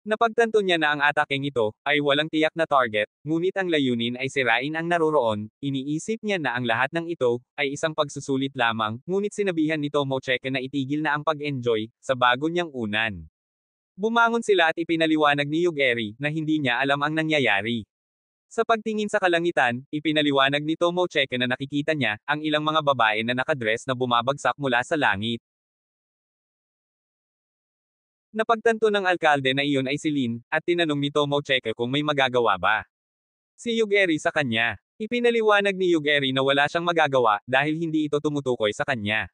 Napagtanto niya na ang atakeng ito, ay walang tiyak na target, ngunit ang layunin ay sirain ang naroroon, iniisip niya na ang lahat ng ito, ay isang pagsusulit lamang, ngunit sinabihan ni Tomocheke na itigil na ang pag-enjoy, sa bago niyang unan. Bumangon sila at ipinaliwanag ni Yugeri, na hindi niya alam ang nangyayari. Sa pagtingin sa kalangitan, ipinaliwanag ni Tomocheke na nakikita niya, ang ilang mga babae na nakadress na bumabagsak mula sa langit. Napagtanto ng alkalde na iyon ay si Lin, at tinanong ni Tomocheke kung may magagawa ba. Si Yugeri sa kanya. Ipinaliwanag ni Yugeri na wala siyang magagawa dahil hindi ito tumutukoy sa kanya.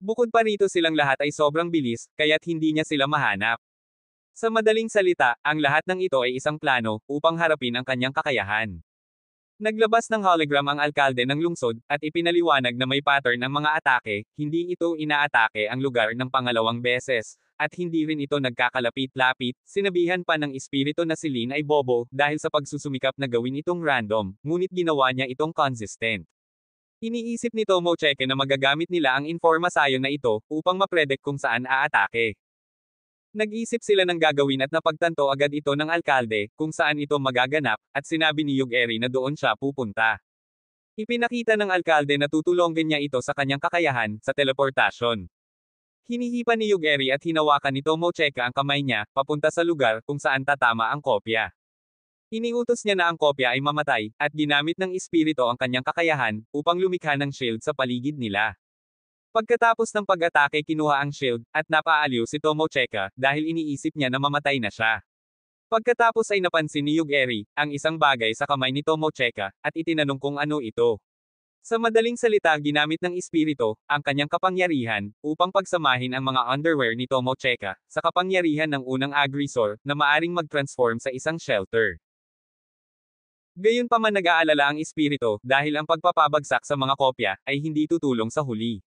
Bukod pa rito silang lahat ay sobrang bilis, kaya't hindi niya sila mahanap. Sa madaling salita, ang lahat ng ito ay isang plano upang harapin ang kanyang kakayahan. Naglabas ng hologram ang alkalde ng lungsod, at ipinaliwanag na may pattern ang mga atake, hindi ito inaatake ang lugar ng pangalawang beses, at hindi rin ito nagkakalapit-lapit. Sinabihan pa ng espiritu na si Lin ay bobo, dahil sa pagsusumikap na gawin itong random, ngunit ginawa niya itong consistent. Iniisip ni Tomocheke na magagamit nila ang informasayon na ito, upang mapredict kung saan aatake. Nag-isip sila ng gagawin at napagtanto agad ito ng alkalde, kung saan ito magaganap, at sinabi ni Yugeri na doon siya pupunta. Ipinakita ng alkalde na tutulungan niya ito sa kanyang kakayahan, sa teleportasyon. Hinihipan ni Yugeri at hinawakan ni Tomocheke ang kamay niya, papunta sa lugar kung saan tatama ang kopya. Iniutos niya na ang kopya ay mamatay, at ginamit ng espiritu ang kanyang kakayahan, upang lumikha ng shield sa paligid nila. Pagkatapos ng pag-atake kinuha ang shield, at napaaliw si Tomocheke, dahil iniisip niya na mamatay na siya. Pagkatapos ay napansin ni Yugeri, ang isang bagay sa kamay ni Tomocheke, at itinanong kung ano ito. Sa madaling salita ginamit ng espiritu, ang kanyang kapangyarihan, upang pagsamahin ang mga underwear ni Tomocheke, sa kapangyarihan ng unang aggressor, na maaring mag-transform sa isang shelter. Gayunpaman nag-aalala ang espiritu, dahil ang pagpapabagsak sa mga kopya, ay hindi tutulong sa huli.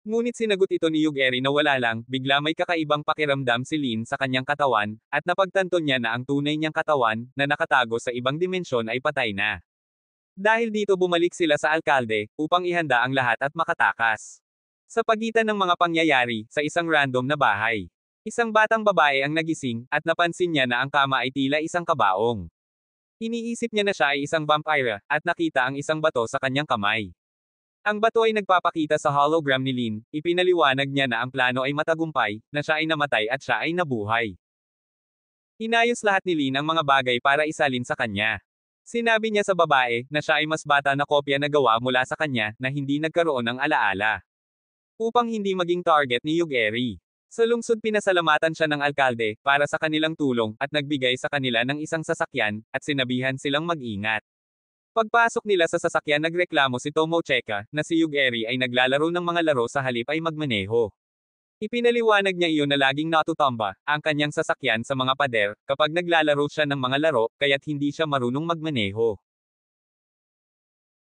Ngunit sinagot ito ni Yugeri na wala lang, bigla may kakaibang pakiramdam si Lin sa kanyang katawan, at napagtanto niya na ang tunay niyang katawan, na nakatago sa ibang dimensyon ay patay na. Dahil dito bumalik sila sa alkalde, upang ihanda ang lahat at makatakas. Sa pagitan ng mga pangyayari, sa isang random na bahay. Isang batang babae ang nagising, at napansin niya na ang kama ay tila isang kabaong. Iniisip niya na siya ay isang vampire, at nakita ang isang bato sa kanyang kamay. Ang bato ay nagpapakita sa hologram ni Lin, ipinaliwanag niya na ang plano ay matagumpay, na siya ay namatay at siya ay nabuhay. Inayos lahat ni Lin ang mga bagay para isalin sa kanya. Sinabi niya sa babae, na siya ay mas bata na kopya na gawa mula sa kanya, na hindi nagkaroon ng alaala. Upang hindi maging target ni Yugeri. Sa lungsod pinasalamatan siya ng alkalde, para sa kanilang tulong, at nagbigay sa kanila ng isang sasakyan, at sinabihan silang mag-ingat. Pagpasok nila sa sasakyan nagreklamo si Tomocheke, na si Yugeri ay naglalaro ng mga laro sa halip ay magmaneho. Ipinaliwanag niya iyon na laging natutumba, ang kanyang sasakyan sa mga pader, kapag naglalaro siya ng mga laro, kaya't hindi siya marunong magmaneho.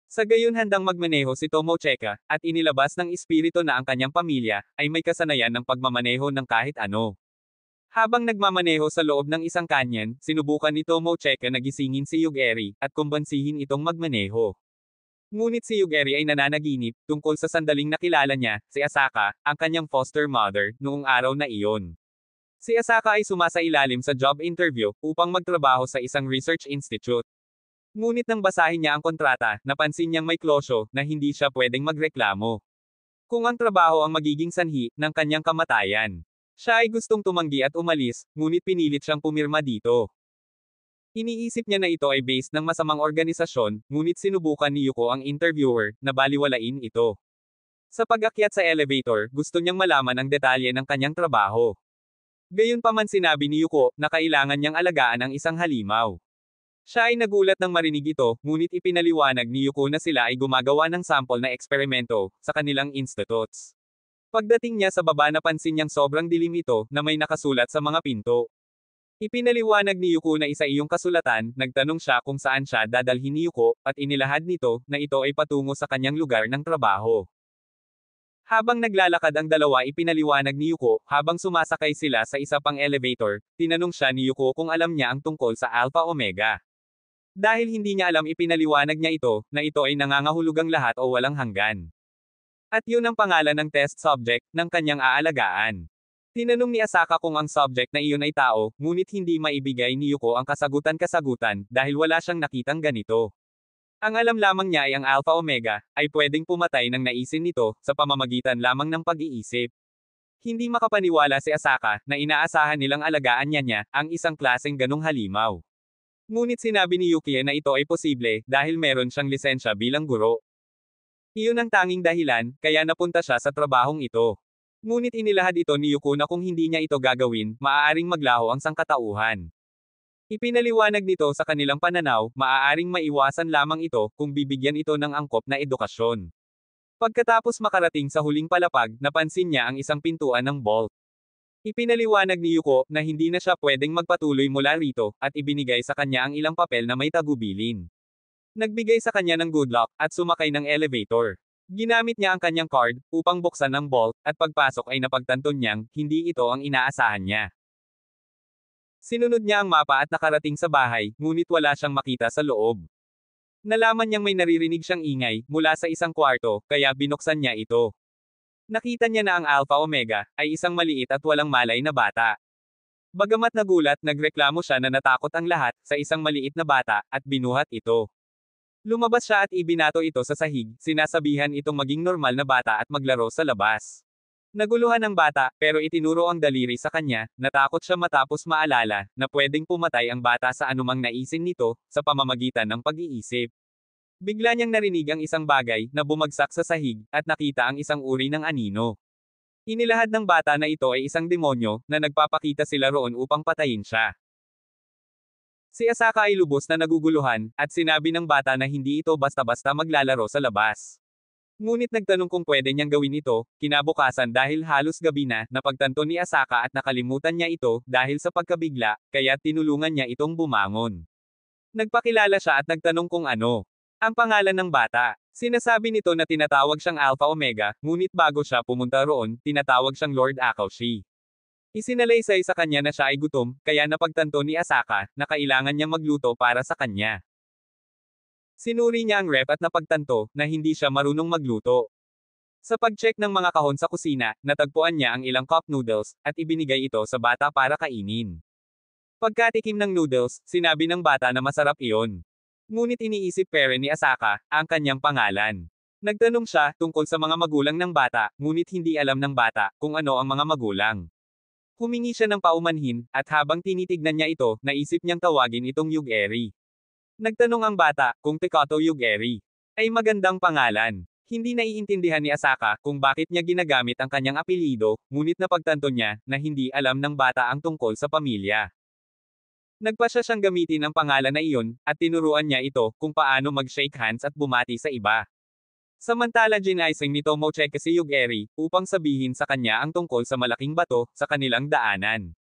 Sa gayon handang magmaneho si Tomocheke, at inilabas ng espiritu na ang kanyang pamilya, ay may kasanayan ng pagmamaneho ng kahit ano. Habang nagmamaneho sa loob ng isang kanyan, sinubukan ni Tomocheke na gisingin si Yugeri, at kumbansihin itong magmaneho. Ngunit si Yugeri ay nananaginip, tungkol sa sandaling nakilala niya, si Asaka, ang kanyang foster mother, noong araw na iyon. Si Asaka ay sumasailalim sa job interview, upang magtrabaho sa isang research institute. Ngunit nang basahin niya ang kontrata, napansin niyang may klosyo, na hindi siya pwedeng magreklamo. Kung ang trabaho ang magiging sanhi, ng kanyang kamatayan. Siya ay gustong tumanggi at umalis, ngunit pinilit siyang pumirma dito. Iniisip niya na ito ay based ng masamang organisasyon, ngunit sinubukan ni Yuko ang interviewer, na baliwalain ito. Sa pag-akyat sa elevator, gusto niyang malaman ang detalye ng kanyang trabaho. Gayunpaman sinabi ni Yuko, na kailangan niyang alagaan ang isang halimaw. Siya ay nagulat nang marinig ito, ngunit ipinaliwanag ni Yuko na sila ay gumagawa ng sample na eksperimento, sa kanilang institutes. Pagdating niya sa baba napansin niyang sobrang dilim ito, na may nakasulat sa mga pinto. Ipinaliwanag ni Yuko na isa iyong kasulatan, nagtanong siya kung saan siya dadalhin ni Yuko, at inilahad nito, na ito ay patungo sa kanyang lugar ng trabaho. Habang naglalakad ang dalawa ipinaliwanag ni Yuko, habang sumasakay sila sa isa pang elevator, tinanong siya ni Yuko kung alam niya ang tungkol sa Alpha Omega. Dahil hindi niya alam ipinaliwanag niya ito, na ito ay nangangahulugang lahat o walang hanggan. At yun ang pangalan ng test subject, ng kanyang aalagaan. Tinanong ni Asaka kung ang subject na iyon ay tao, ngunit hindi maibigay ni Yuko ang kasagutan dahil wala siyang nakitang ganito. Ang alam lamang niya ay ang Alpha Omega, ay pwedeng pumatay ng naisin nito, sa pamamagitan lamang ng pag-iisip. Hindi makapaniwala si Asaka, na inaasahan nilang alagaan niya, ang isang klaseng ganong halimaw. Ngunit sinabi ni Yuki na ito ay posible, dahil meron siyang lisensya bilang guro. Iyon ang tanging dahilan, kaya napunta siya sa trabahong ito. Ngunit inilahad ito ni Yuko na kung hindi niya ito gagawin, maaaring maglaho ang sangkatauhan. Ipinaliwanag nito sa kanilang pananaw, maaaring maiwasan lamang ito kung bibigyan ito ng angkop na edukasyon. Pagkatapos makarating sa huling palapag, napansin niya ang isang pintuan ng vault. Ipinaliwanag ni Yuko na hindi na siya pwedeng magpatuloy mula rito, at ibinigay sa kanya ang ilang papel na may tagubilin. Nagbigay sa kanya ng good luck, at sumakay ng elevator. Ginamit niya ang kanyang card, upang buksan ang vault, at pagpasok ay napagtanto niyang, hindi ito ang inaasahan niya. Sinunod niya ang mapa at nakarating sa bahay, ngunit wala siyang makita sa loob. Nalaman niyang may naririnig siyang ingay, mula sa isang kwarto, kaya binuksan niya ito. Nakita niya na ang Alpha Omega, ay isang maliit at walang malay na bata. Bagamat nagulat, nagreklamo siya na natakot ang lahat, sa isang maliit na bata, at binuhat ito. Lumabas siya at ibinato ito sa sahig, sinasabihan itong maging normal na bata at maglaro sa labas. Naguluhan ang bata, pero itinuro ang daliri sa kanya, natakot siya matapos maalala, na pwedeng pumatay ang bata sa anumang naisin nito, sa pamamagitan ng pag-iisip. Bigla niyang narinig ang isang bagay, na bumagsak sa sahig, at nakita ang isang uri ng anino. Inilahad ng bata na ito ay isang demonyo, na nagpapakita sila roon upang patayin siya. Si Asaka ay lubos na naguguluhan, at sinabi ng bata na hindi ito basta-basta maglalaro sa labas. Ngunit nagtanong kung pwede niyang gawin ito, kinabukasan dahil halos gabi na, napagtanto ni Asaka at nakalimutan niya ito, dahil sa pagkabigla, kaya tinulungan niya itong bumangon. Nagpakilala siya at nagtanong kung ano ang pangalan ng bata. Sinasabi nito na tinatawag siyang Alpha Omega, ngunit bago siya pumunta roon, tinatawag siyang Lord Akaushi. Isinalaysay sa kanya na siya ay gutom, kaya napagtanto ni Asaka, na kailangan niyang magluto para sa kanya. Sinuri niya ang ref at napagtanto, na hindi siya marunong magluto. Sa pag-check ng mga kahon sa kusina, natagpuan niya ang ilang cup noodles, at ibinigay ito sa bata para kainin. Pagkatikim ng noodles, sinabi ng bata na masarap iyon. Ngunit iniisip pere ni Asaka, ang kanyang pangalan. Nagtanong siya, tungkol sa mga magulang ng bata, ngunit hindi alam ng bata, kung ano ang mga magulang. Humingi siya ng paumanhin, at habang tinitignan niya ito, naisip niyang tawagin itong Yug-eri. Nagtanong ang bata, kung Tekato Yug-eri ay magandang pangalan. Hindi naiintindihan ni Asaka kung bakit niya ginagamit ang kanyang apelyido, ngunit napagtanto niya, na hindi alam ng bata ang tungkol sa pamilya. Nagpasya siyang gamitin ang pangalan na iyon, at tinuruan niya ito, kung paano mag-shake hands at bumati sa iba. Samantala ginaising ni Tomochika si Yug-eri, upang sabihin sa kanya ang tungkol sa malaking bato, sa kanilang daanan.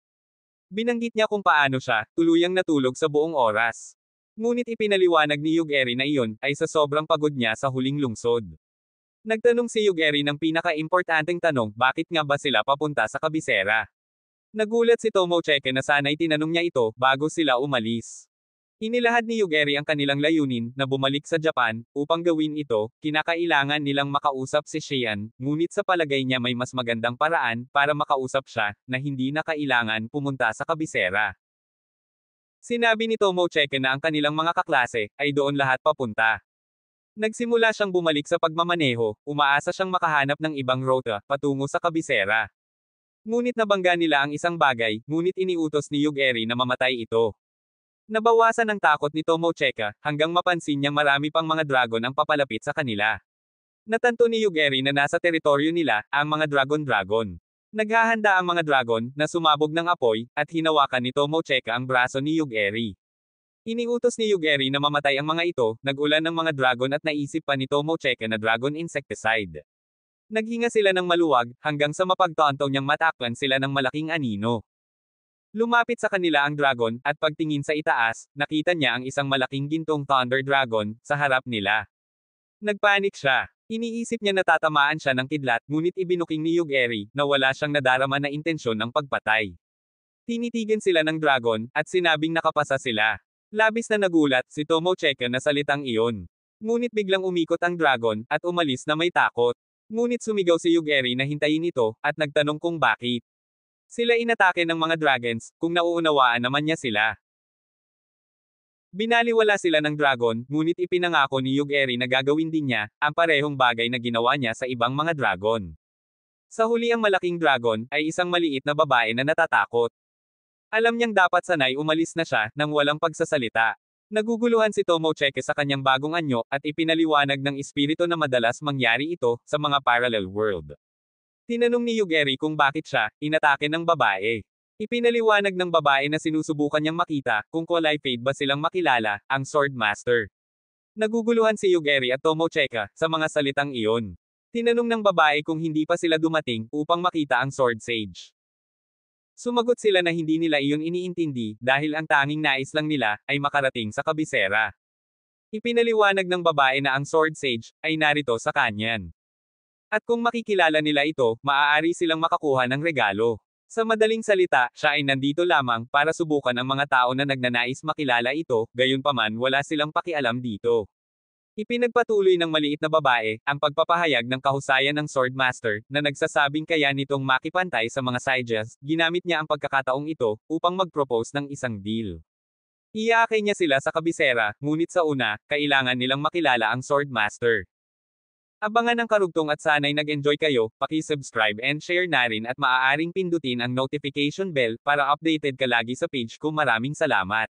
Binanggit niya kung paano siya, tuluyang natulog sa buong oras. Ngunit ipinaliwanag ni Yug-eri na iyon, ay sa sobrang pagod niya sa huling lungsod. Nagtanong si Yug-eri ng pinaka-importanteng tanong, bakit nga ba sila papunta sa kabisera? Nagulat si Tomochika na sana'y tinanong niya ito, bago sila umalis. Inilahad ni Yug-eri ang kanilang layunin, na bumalik sa Japan, upang gawin ito, kinakailangan nilang makausap si Shian, ngunit sa palagay niya may mas magandang paraan, para makausap siya, na hindi na kailangan pumunta sa kabisera. Sinabi ni Tomochika na ang kanilang mga kaklase, ay doon lahat papunta. Nagsimula siyang bumalik sa pagmamaneho, umaasa siyang makahanap ng ibang ruta, patungo sa kabisera. Ngunit nabangga nila ang isang bagay, ngunit iniutos ni Yug-eri na mamatay ito. Nabawasan ang takot ni Tomochika, hanggang mapansin niyang marami pang mga dragon ang papalapit sa kanila. Natanto ni Yug-eri na nasa teritoryo nila, ang mga dragon-dragon. Naghahanda ang mga dragon, na sumabog ng apoy, at hinawakan ni Tomochika ang braso ni Yug-eri. Iniutos ni Yug-eri na mamatay ang mga ito, nag-ulan ng mga dragon at naisip pa ni Tomochika na dragon insecticide. Naghinga sila ng maluwag, hanggang sa mapagtanto niyang matakpan sila ng malaking anino. Lumapit sa kanila ang dragon, at pagtingin sa itaas, nakita niya ang isang malaking gintong thunder dragon, sa harap nila. Nagpanik siya. Iniisip niya na tatamaan siya ng kidlat, ngunit ibinuking ni Yug-eri, na wala siyang nadarama na intensyon ng pagpatay. Tinitigan sila ng dragon, at sinabing nakapasa sila. Labis na nagulat, si Tomochika na salitang iyon. Ngunit biglang umikot ang dragon, at umalis na may takot. Ngunit sumigaw si Yug-eri na hintayin ito, at nagtanong kung bakit. Sila inatake ng mga dragons, kung nauunawaan naman niya sila. Binaliwala sila ng dragon, ngunit ipinangako ni Yug-eri na gagawin din niya, ang parehong bagay na ginawa niya sa ibang mga dragon. Sa huli ang malaking dragon, ay isang maliit na babae na natatakot. Alam niyang dapat sanay umalis na siya, nang walang pagsasalita. Naguguluhan si Tomochika sa kanyang bagong anyo, at ipinaliwanag ng espiritu na madalas mangyari ito, sa mga parallel world. Tinanong ni Yug-eri kung bakit siya, inatake ng babae. Ipinaliwanag ng babae na sinusubukan niyang makita kung qualified ba silang makilala, ang Sword Master. Naguguluhan si Yugiri at Tomochika sa mga salitang iyon. Tinanong ng babae kung hindi pa sila dumating upang makita ang Sword Sage. Sumagot sila na hindi nila iyon iniintindi dahil ang tanging nais lang nila ay makarating sa kabisera. Ipinaliwanag ng babae na ang Sword Sage ay narito sa kanyan. At kung makikilala nila ito, maaari silang makakuha ng regalo. Sa madaling salita, siya ay nandito lamang para subukan ang mga tao na nagnanais makilala ito, gayunpaman wala silang pakialam dito. Ipinagpatuloy ng maliit na babae ang pagpapahayag ng kahusayan ng Sword Master na nagsasabing kaya nitong makipantay sa mga sages, ginamit niya ang pagkakataong ito upang mag-propose ng isang deal. Iyaakay niya sila sa kabisera, ngunit sa una, kailangan nilang makilala ang Sword Master. Abangan ang karugtong at sana'y nag-enjoy kayo, paki-subscribe and share na rin at maaaring pindutin ang notification bell para updated ka lagi sa page ko. Maraming salamat.